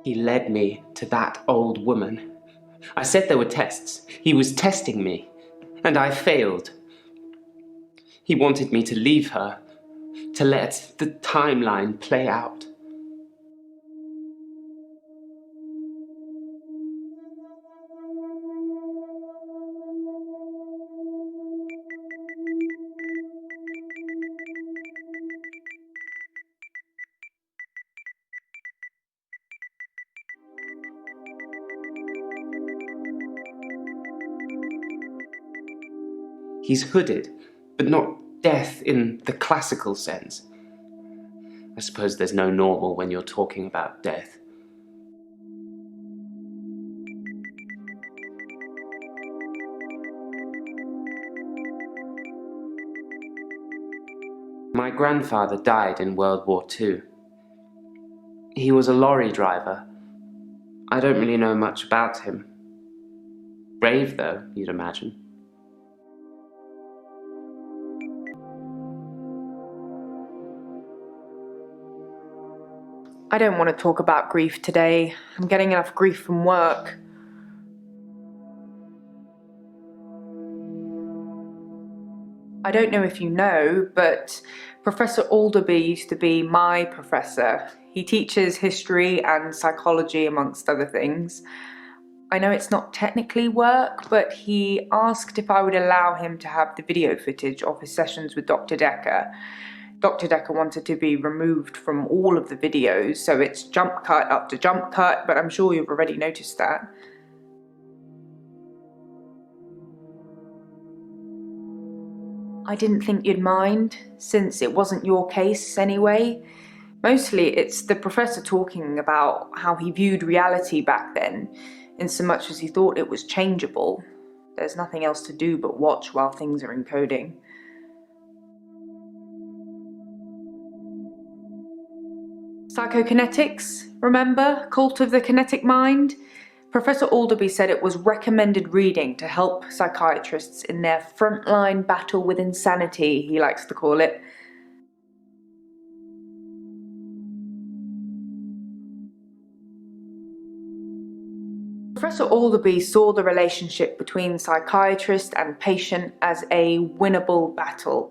He led me to that old woman. I said there were tests. He was testing me, and I failed. He wanted me to leave her, to let the timeline play out. He's hooded, but not death in the classical sense. I suppose there's no normal when you're talking about death. grandfather died in World War II. He was a lorry driver. I don't really know much about him. Brave, though, you'd imagine. I don't want to talk about grief today. I'm getting enough grief from work. I don't know if you know, but Professor Alderby used to be my professor. He teaches history and psychology, amongst other things. I know it's not technically work, but he asked if I would allow him to have the video footage of his sessions with Dr. Dekker. Dr. Dekker wanted to be removed from all of the videos, so it's jump cut up to jump cut, but I'm sure you've already noticed that. I didn't think you'd mind, since it wasn't your case anyway. Mostly it's the professor talking about how he viewed reality back then, in so much as he thought it was changeable. There's nothing else to do but watch while things are encoding. Psychokinetics, remember? Cult of the Kinetic Mind? Professor Alderby said it was recommended reading to help psychiatrists in their frontline battle with insanity, he likes to call it. Professor Alderby saw the relationship between psychiatrist and patient as a winnable battle.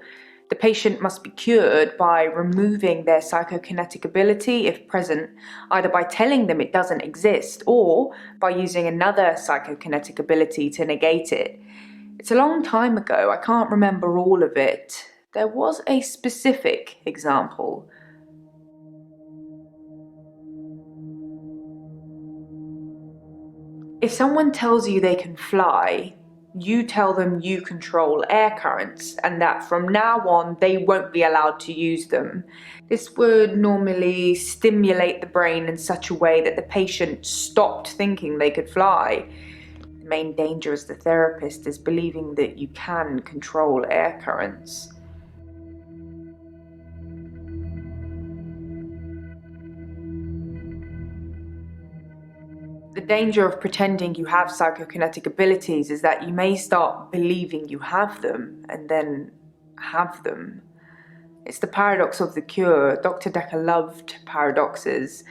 The patient must be cured by removing their psychokinetic ability, if present, either by telling them it doesn't exist or by using another psychokinetic ability to negate it. It's a long time ago, I can't remember all of it. There was a specific example. If someone tells you they can fly, you tell them you control air currents and that from now on they won't be allowed to use them. This would normally stimulate the brain in such a way that the patient stopped thinking they could fly. The main danger as the therapist is believing that you can control air currents. The danger of pretending you have psychokinetic abilities is that you may start believing you have them and then have them. It's the paradox of the cure. Dr. Dekker loved paradoxes.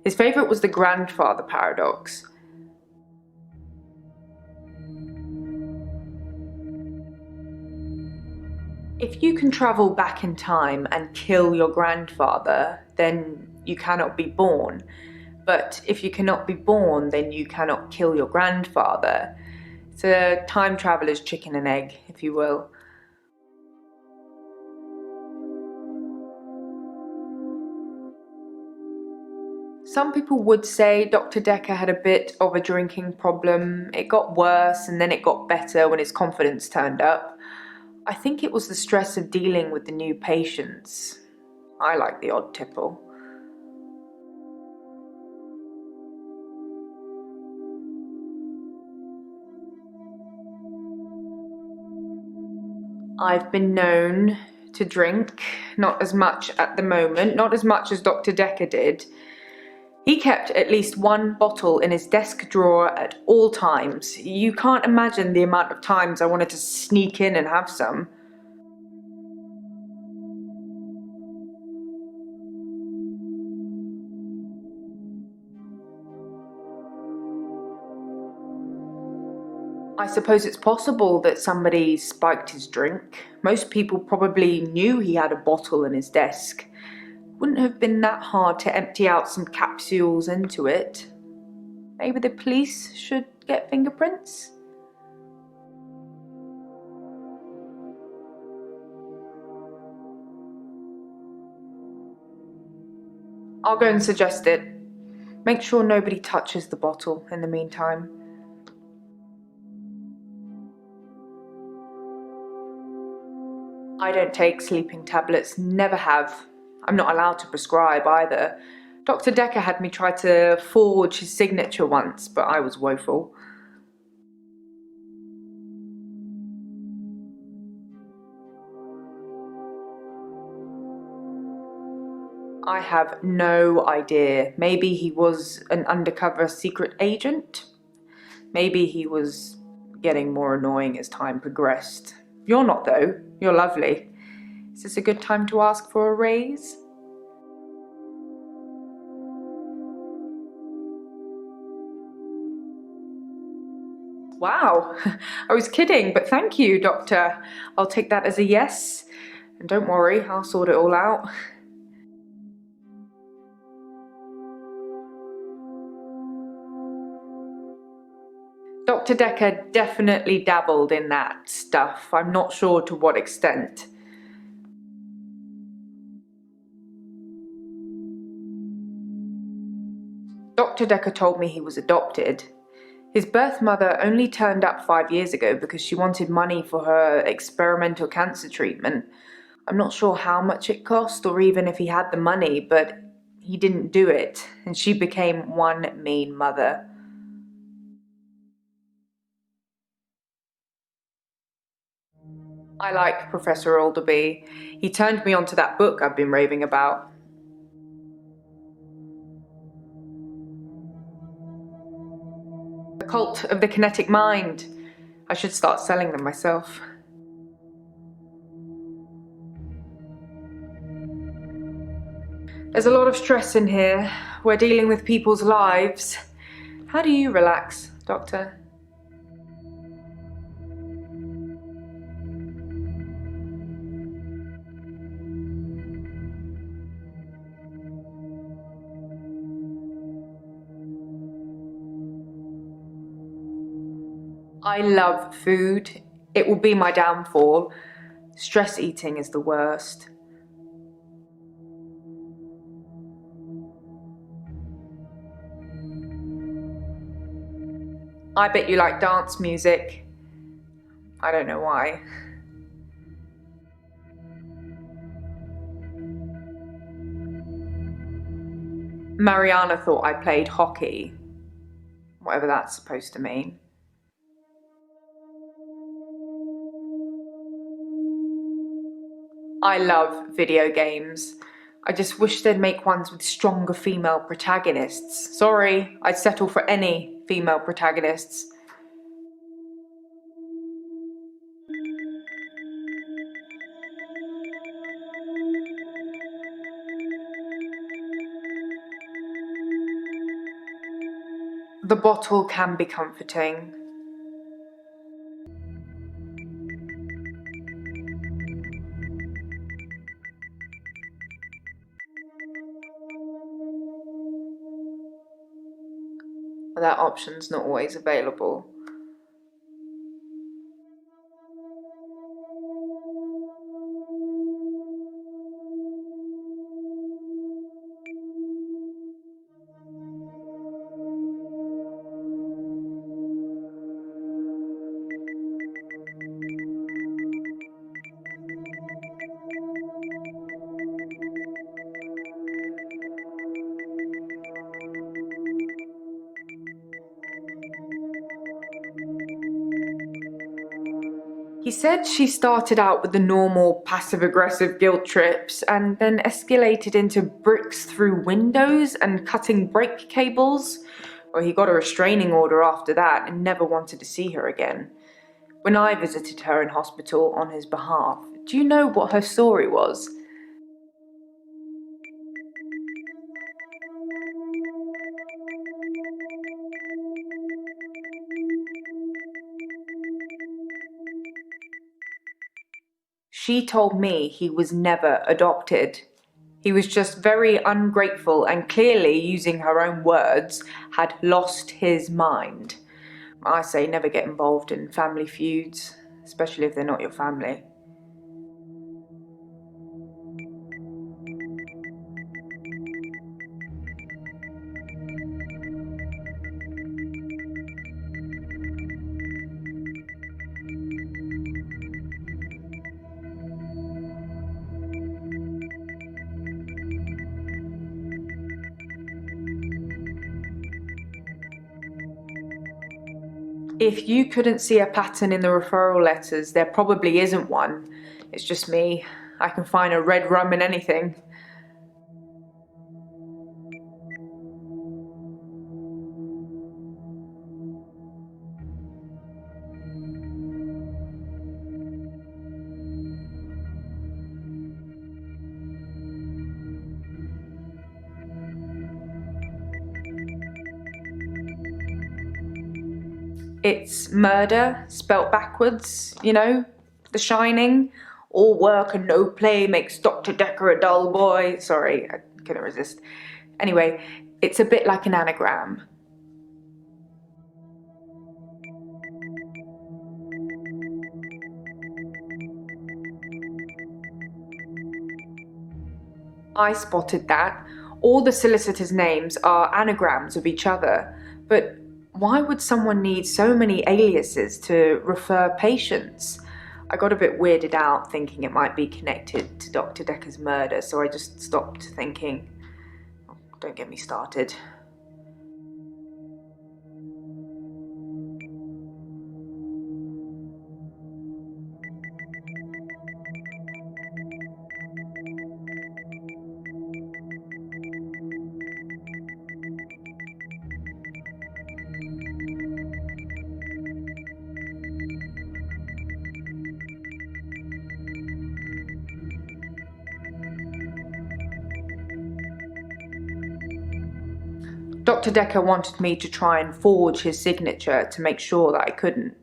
His favourite was the grandfather paradox. If you can travel back in time and kill your grandfather, then you cannot be born. But if you cannot be born, then you cannot kill your grandfather. It's a time traveler's chicken and egg, if you will. Some people would say Dr. Dekker had a bit of a drinking problem. It got worse and then it got better when his confidence turned up. I think it was the stress of dealing with the new patients. I like the odd tipple. I've been known to drink, not as much at the moment, not as much as Dr. Dekker did. He kept at least one bottle in his desk drawer at all times. You can't imagine the amount of times I wanted to sneak in and have some. I suppose it's possible that somebody spiked his drink. Most people probably knew he had a bottle in his desk. Wouldn't have been that hard to empty out some capsules into it. Maybe the police should get fingerprints? I'll go and suggest it. Make sure nobody touches the bottle in the meantime. I don't take sleeping tablets, never have. I'm not allowed to prescribe either. Dr. Dekker had me try to forge his signature once, but I was woeful. I have no idea. Maybe he was an undercover secret agent. Maybe he was getting more annoying as time progressed. You're not, though. You're lovely. Is this a good time to ask for a raise? Wow, I was kidding, but thank you, Doctor. I'll take that as a yes. And don't worry, I'll sort it all out. Dr. Dekker definitely dabbled in that stuff. I'm not sure to what extent. Dr. Dekker told me he was adopted. His birth mother only turned up 5 years ago because she wanted money for her experimental cancer treatment. I'm not sure how much it cost or even if he had the money, but he didn't do it, and she became one mean mother. I like Professor Alderby. He turned me onto that book I've been raving about. The Cult of the Kinetic Mind. I should start selling them myself. There's a lot of stress in here. We're dealing with people's lives. How do you relax, Doctor? I love food. It will be my downfall. Stress eating is the worst. I bet you like dance music. I don't know why. Marianna thought I played hockey. Whatever that's supposed to mean. I love video games. I just wish they'd make ones with stronger female protagonists. Sorry, I'd settle for any female protagonists. The bottle can be comforting. That option's not always available. He said she started out with the normal passive-aggressive guilt trips and then escalated into bricks through windows and cutting brake cables. Well, he got a restraining order after that and never wanted to see her again. When I visited her in hospital on his behalf, do you know what her story was? She told me he was never adopted. He was just very ungrateful and clearly, using her own words, had lost his mind. I say never get involved in family feuds, especially if they're not your family. If you couldn't see a pattern in the referral letters, there probably isn't one. It's just me. I can find a red rum in anything. It's murder, spelt backwards, you know? The Shining. All work and no play makes Dr. Dekker a dull boy. Sorry, I couldn't resist. Anyway, it's a bit like an anagram. I spotted that. All the solicitors' names are anagrams of each other, but why would someone need so many aliases to refer patients? I got a bit weirded out thinking it might be connected to Dr. Dekker's murder, so I just stopped thinking. Oh, don't get me started. Dr. Dekker wanted me to try and forge his signature to make sure that I couldn't.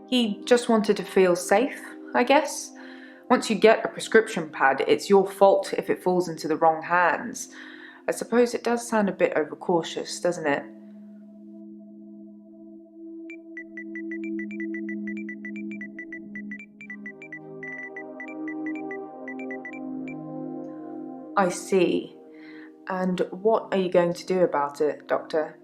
He just wanted to feel safe, I guess. Once you get a prescription pad, it's your fault if it falls into the wrong hands. I suppose it does sound a bit overcautious, doesn't it? I see. And what are you going to do about it, Doctor?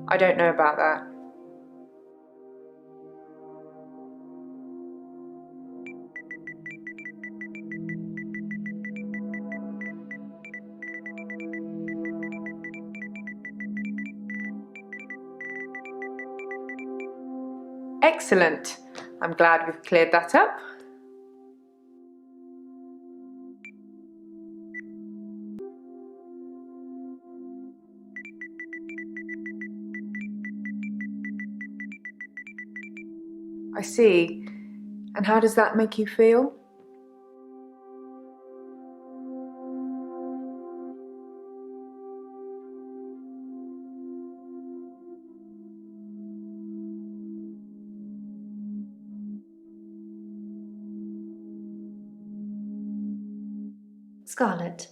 I don't know about that. Excellent. I'm glad we've cleared that up. I see. And how does that make you feel? Scarlett,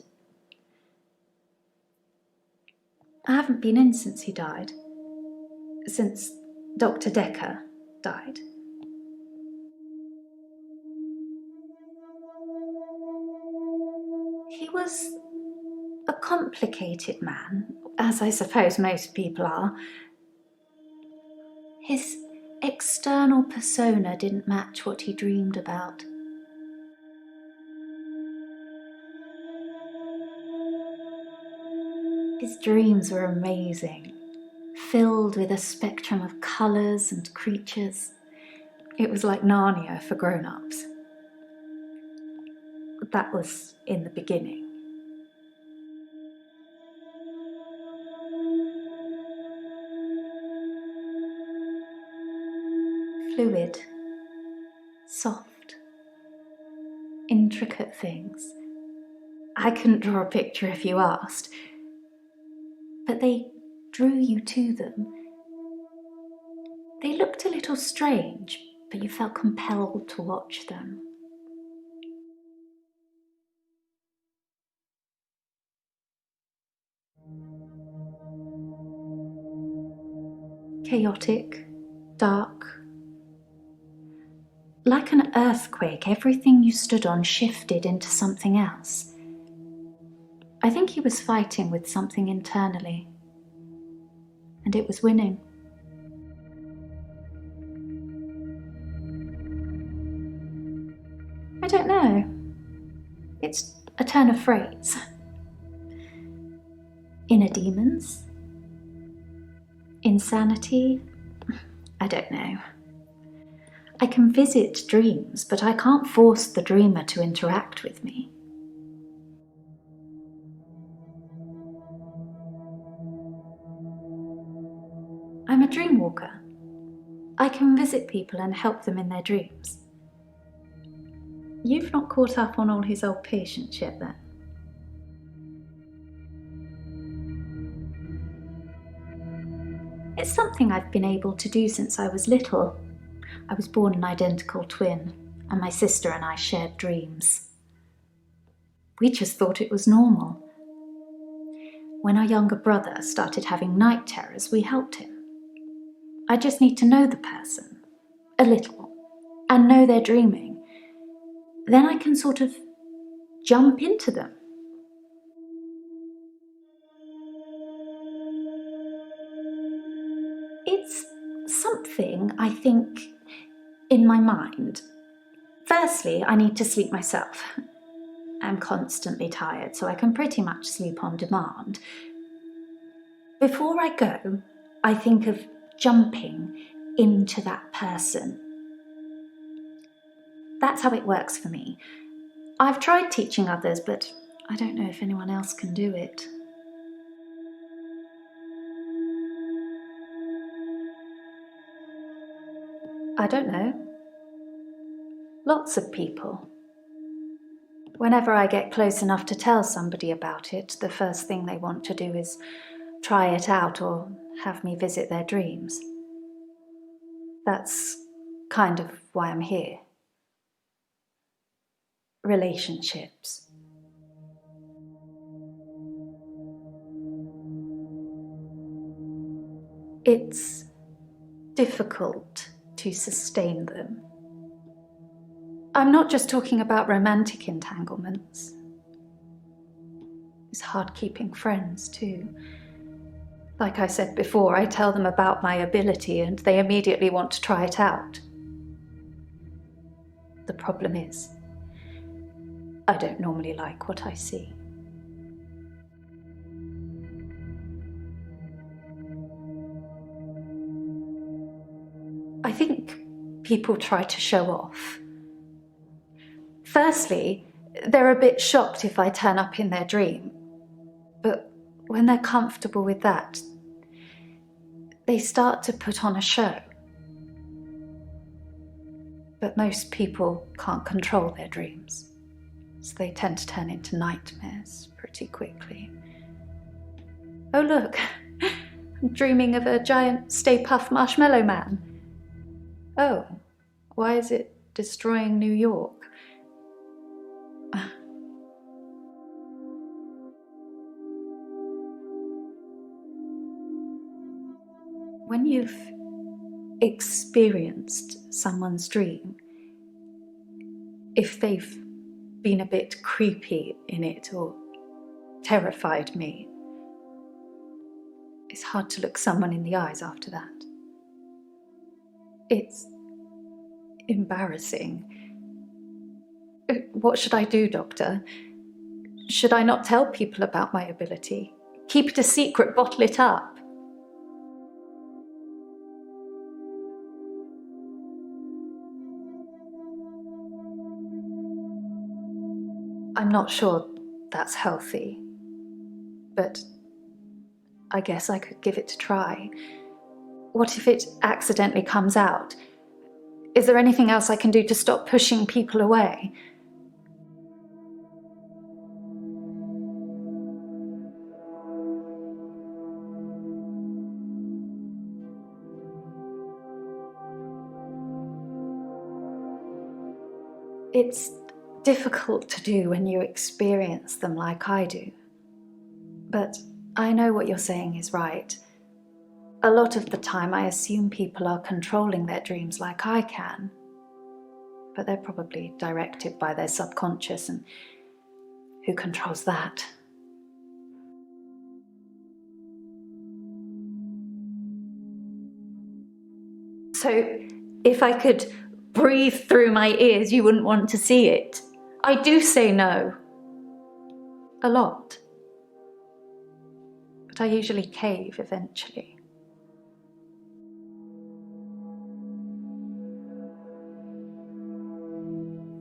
I haven't been in since he died. Since Dr. Dekker died. He was a complicated man, as I suppose most people are. His external persona didn't match what he dreamed about. His dreams were amazing, filled with a spectrum of colours and creatures. It was like Narnia for grown-ups. That was in the beginning. Fluid, soft, intricate things. I couldn't draw a picture if you asked, but they drew you to them. They looked a little strange, but you felt compelled to watch them. Chaotic, dark. Like an earthquake, everything you stood on shifted into something else. I think he was fighting with something internally. And and it was winning. I don't know. It's a turn of phrase. Inner demons? Insanity? I don't know. I can visit dreams, but I can't force the dreamer to interact with me. I'm a dream walker. I can visit people and help them in their dreams. You've not caught up on all his old patients yet, then? It's something I've been able to do since I was little. I was born an identical twin, and my sister and I shared dreams. We just thought it was normal. When our younger brother started having night terrors, we helped him. I just need to know the person, a little, and know they're dreaming. Then I can sort of jump into them. It's something, I think, in my mind. Firstly, I need to sleep myself. I'm constantly tired, so I can pretty much sleep on demand. Before I go, I think of jumping into that person. That's how it works for me. I've tried teaching others, but I don't know if anyone else can do it. I don't know. Lots of people. Whenever I get close enough to tell somebody about it, the first thing they want to do is try it out or have me visit their dreams. That's kind of why I'm here. Relationships. It's difficult to sustain them. I'm not just talking about romantic entanglements. It's hard keeping friends too. Like I said before, I tell them about my ability and they immediately want to try it out. The problem is, I don't normally like what I see. I think people try to show off. Firstly, they're a bit shocked if I turn up in their dream. But when they're comfortable with that, they start to put on a show. But most people can't control their dreams, so they tend to turn into nightmares pretty quickly. Oh look, I'm dreaming of a giant Stay Puft Marshmallow Man. Oh, why is it destroying New York? When you've experienced someone's dream, if they've been a bit creepy in it or terrified me, it's hard to look someone in the eyes after that. It's embarrassing. What should I do, Doctor? Should I not tell people about my ability? Keep it a secret, bottle it up? I'm not sure that's healthy, but I guess I could give it a try. What if it accidentally comes out? Is there anything else I can do to stop pushing people away? It's difficult to do when you experience them like I do. But I know what you're saying is right. A lot of the time I assume people are controlling their dreams like I can. But they're probably directed by their subconscious, and who controls that? So if I could breathe through my ears, you wouldn't want to see it. I do say no. A lot. But I usually cave eventually.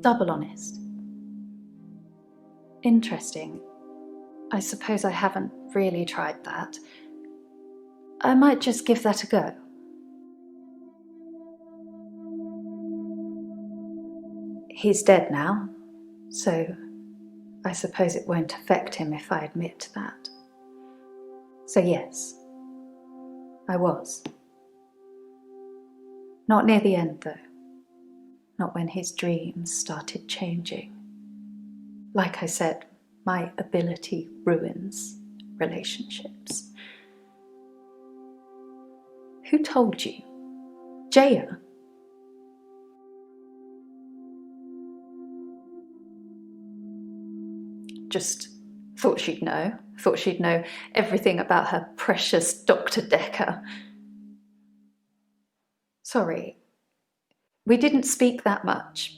Double honest. Interesting. I suppose I haven't really tried that. I might just give that a go. He's dead now, so I suppose it won't affect him if I admit that. So yes, I was. Not near the end though. Not when his dreams started changing. Like I said, my ability ruins relationships. Who told you? Jaya? Just thought she'd know. Thought she'd know everything about her precious Dr. Dekker. Sorry, we didn't speak that much.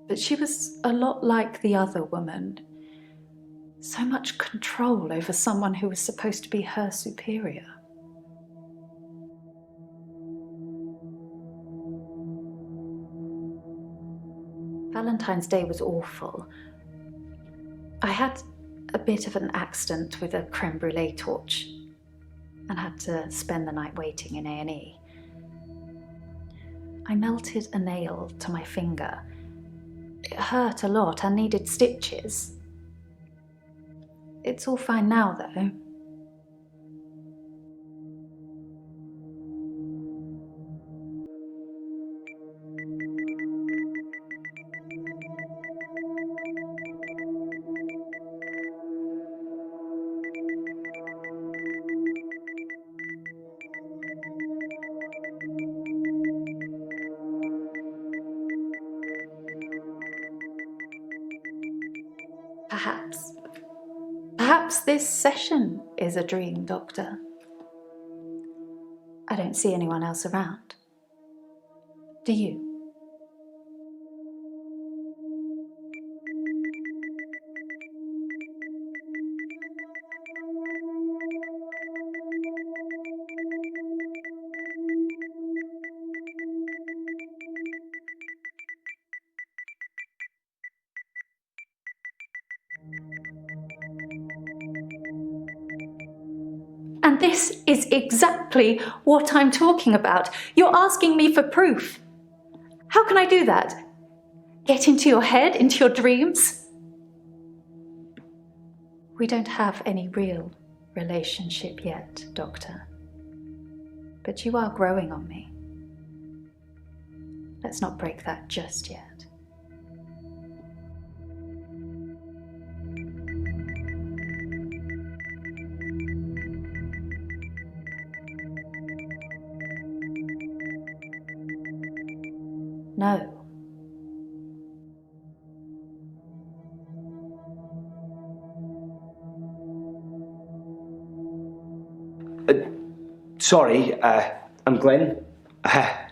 But she was a lot like the other woman. So much control over someone who was supposed to be her superior. Valentine's Day was awful. I had a bit of an accident with a creme brulee torch and had to spend the night waiting in A&E. I melted a nail to my finger. It hurt a lot and needed stitches. It's all fine now, though. Perhaps this session is a dream, Doctor. I don't see anyone else around. Do you? And this is exactly what I'm talking about. You're asking me for proof. How can I do that? Get into your head, into your dreams? We don't have any real relationship yet, Doctor. But you are growing on me. Let's not break that just yet. No. Sorry, I'm Glyn. I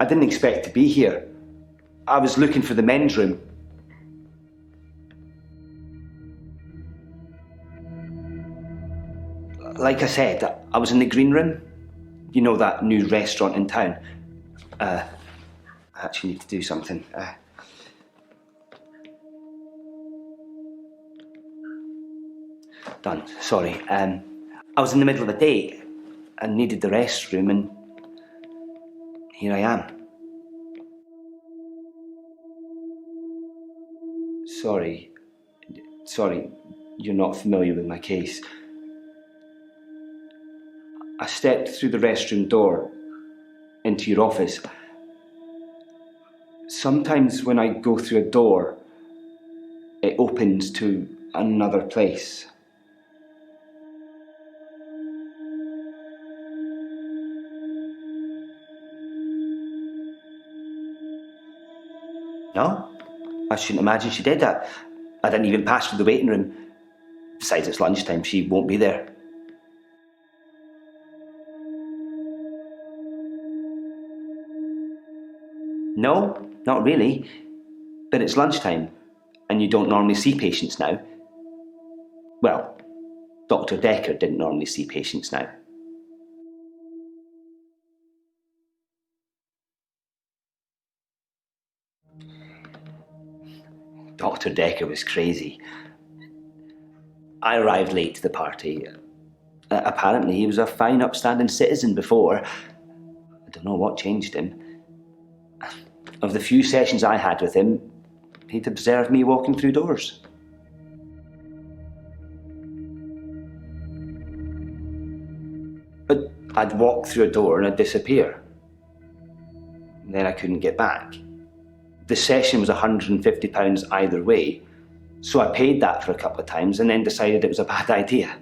didn't expect to be here. I was looking for the men's room. Like I said, I was in the green room. You know, that new restaurant in town. I actually need to do something. Done. Sorry. I was in the middle of a date and needed the restroom, and here I am. Sorry, you're not familiar with my case. I stepped through the restroom door into your office. Sometimes when I go through a door, it opens to another place. No, I shouldn't imagine she did that. I didn't even pass through the waiting room. Besides, it's lunchtime, she won't be there. No, not really. But it's lunchtime, and you don't normally see patients now. Well, Dr. Dekker didn't normally see patients now. Dr. Dekker was crazy. I arrived late to the party. Apparently, he was a fine, upstanding citizen before. I don't know what changed him. Of the few sessions I had with him, he'd observed me walking through doors. But I'd walk through a door and I'd disappear. Then I couldn't get back. The session was £150 either way, so I paid that for a couple of times and then decided it was a bad idea.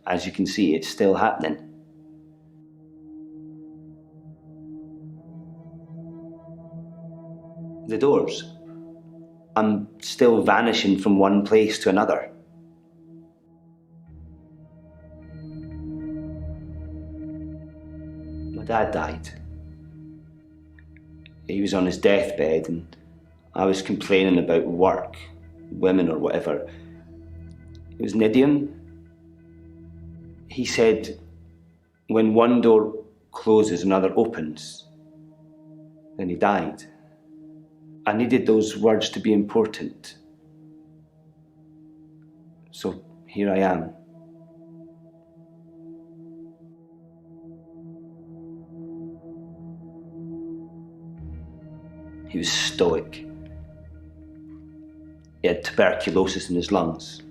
As you can see, it's still happening. The doors. I'm still vanishing from one place to another. My dad died. He was on his deathbed and I was complaining about work, women or whatever. It was an idiom. He said, when one door closes, another opens. Then he died. I needed those words to be important. So here I am. He was stoic. He had tuberculosis in his lungs.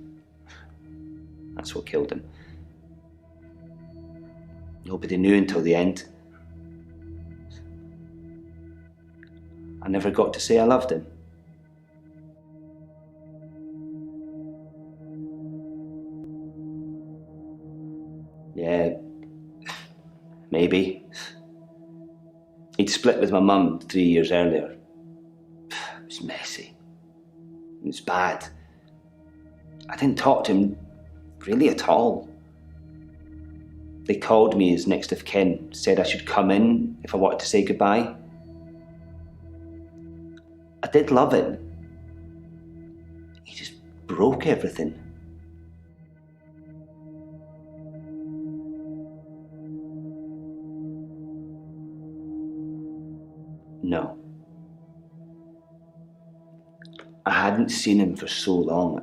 That's what killed him. Nobody knew until the end. I never got to say I loved him. Yeah, maybe. He'd split with my mum 3 years earlier. It was messy. It was bad. I didn't talk to him really at all. They called me as next of kin, said I should come in if I wanted to say goodbye. I did love him. He just broke everything. No. I hadn't seen him for so long.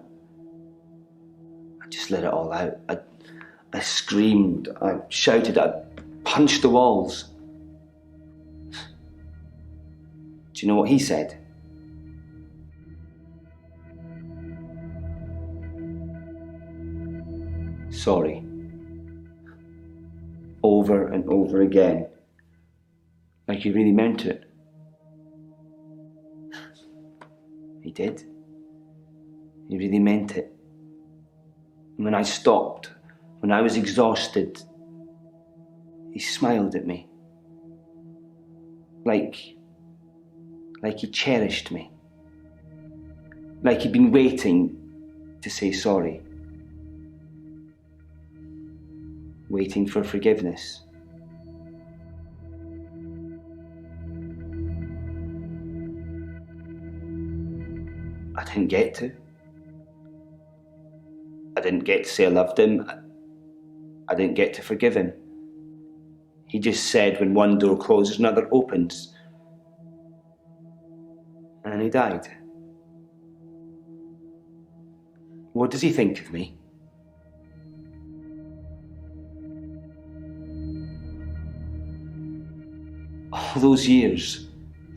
I just let it all out. I screamed, I shouted, I punched the walls. Do you know what he said? Sorry. Over and over again. Like he really meant it. He did. He really meant it. And when I stopped, when I was exhausted, he smiled at me. Like he cherished me. Like he'd been waiting to say sorry. Waiting for forgiveness. I didn't get to. I didn't get to say I loved him. I didn't get to forgive him. He just said when one door closes, another opens. And then he died. What does he think of me? All those years,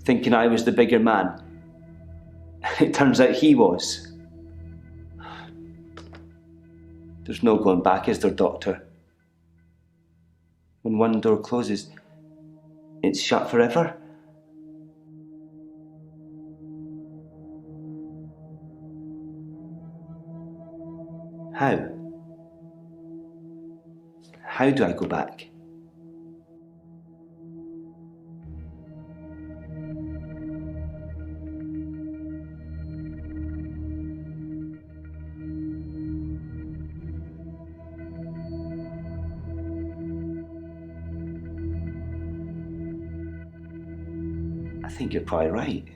thinking I was the bigger man. It turns out he was. There's no going back, is there, Doctor? When one door closes, it's shut forever? How? How do I go back? think you're probably right.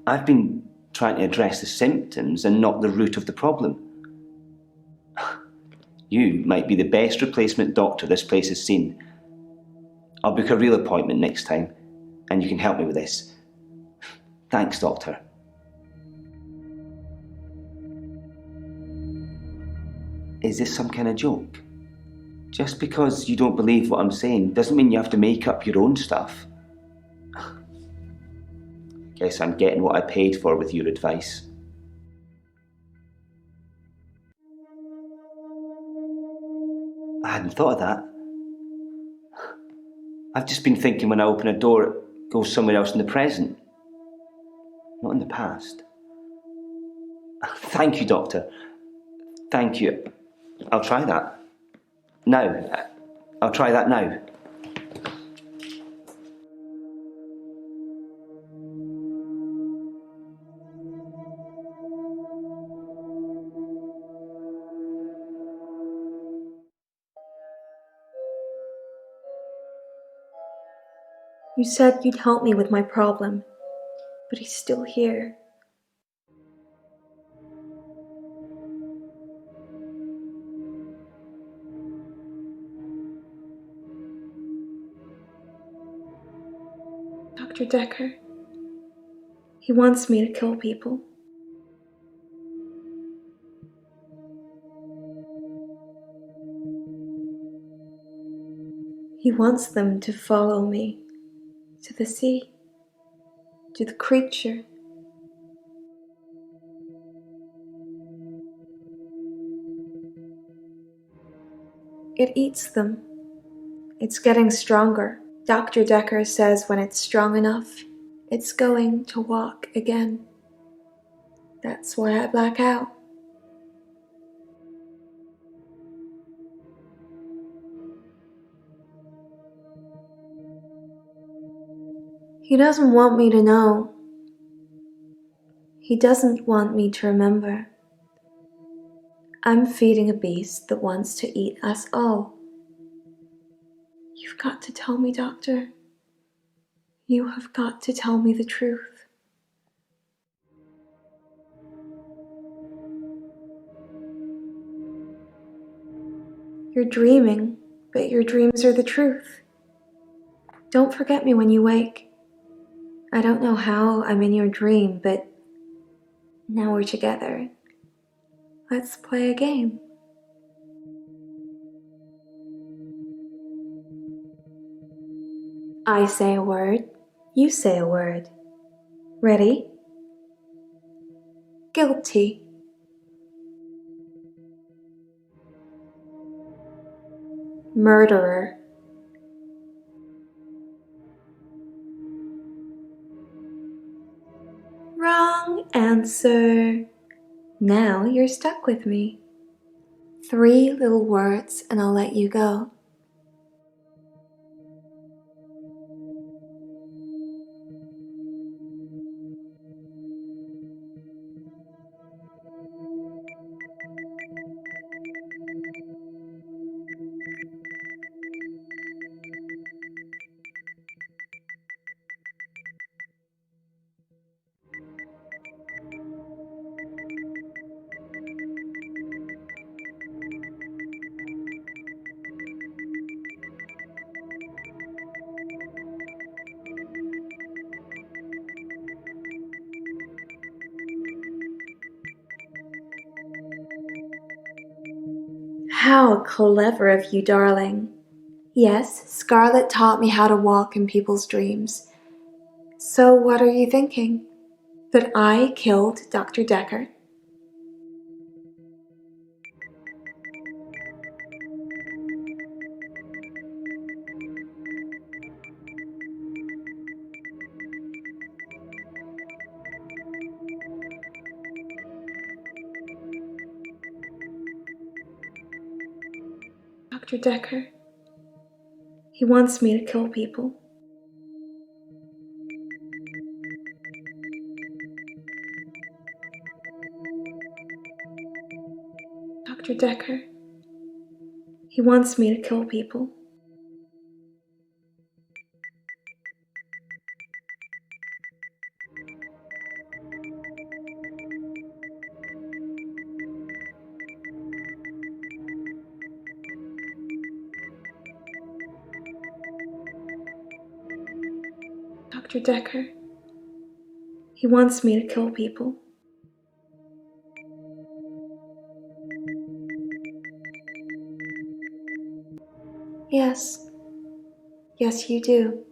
I've been trying to address the symptoms and not the root of the problem. You might be the best replacement doctor this place has seen. I'll book a real appointment next time, and you can help me with this. Thanks, Doctor. Is this some kind of joke? Just because you don't believe what I'm saying doesn't mean you have to make up your own stuff. Guess I'm getting what I paid for with your advice. I hadn't thought of that. I've just been thinking when I open a door, it goes somewhere else in the present, not in the past. Thank you, Doctor. Thank you. I'll try that. Now. I'll try that now. You said you'd help me with my problem, but he's still here. Dr. Dekker. He wants me to kill people. He wants them to follow me to the sea, to the creature. It eats them. It's getting stronger. Dr. Dekker says when it's strong enough, it's going to walk again. That's why I black out. He doesn't want me to know. He doesn't want me to remember. I'm feeding a beast that wants to eat us all. You've got to tell me, Doctor. You have got to tell me the truth. You're dreaming, but your dreams are the truth. Don't forget me when you wake. I don't know how I'm in your dream, but now we're together. Let's play a game. I say a word, you say a word. Ready? Guilty. Murderer. Wrong answer. Now you're stuck with me. 3 little words and I'll let you go. How clever of you, darling. Yes, Scarlett taught me how to walk in people's dreams. So what are you thinking? That I killed Dr. Dekker? Dr. Dekker. He wants me to kill people. Dr. Dekker. He wants me to kill people. Dr. Dekker. He wants me to kill people. Yes. Yes, you do.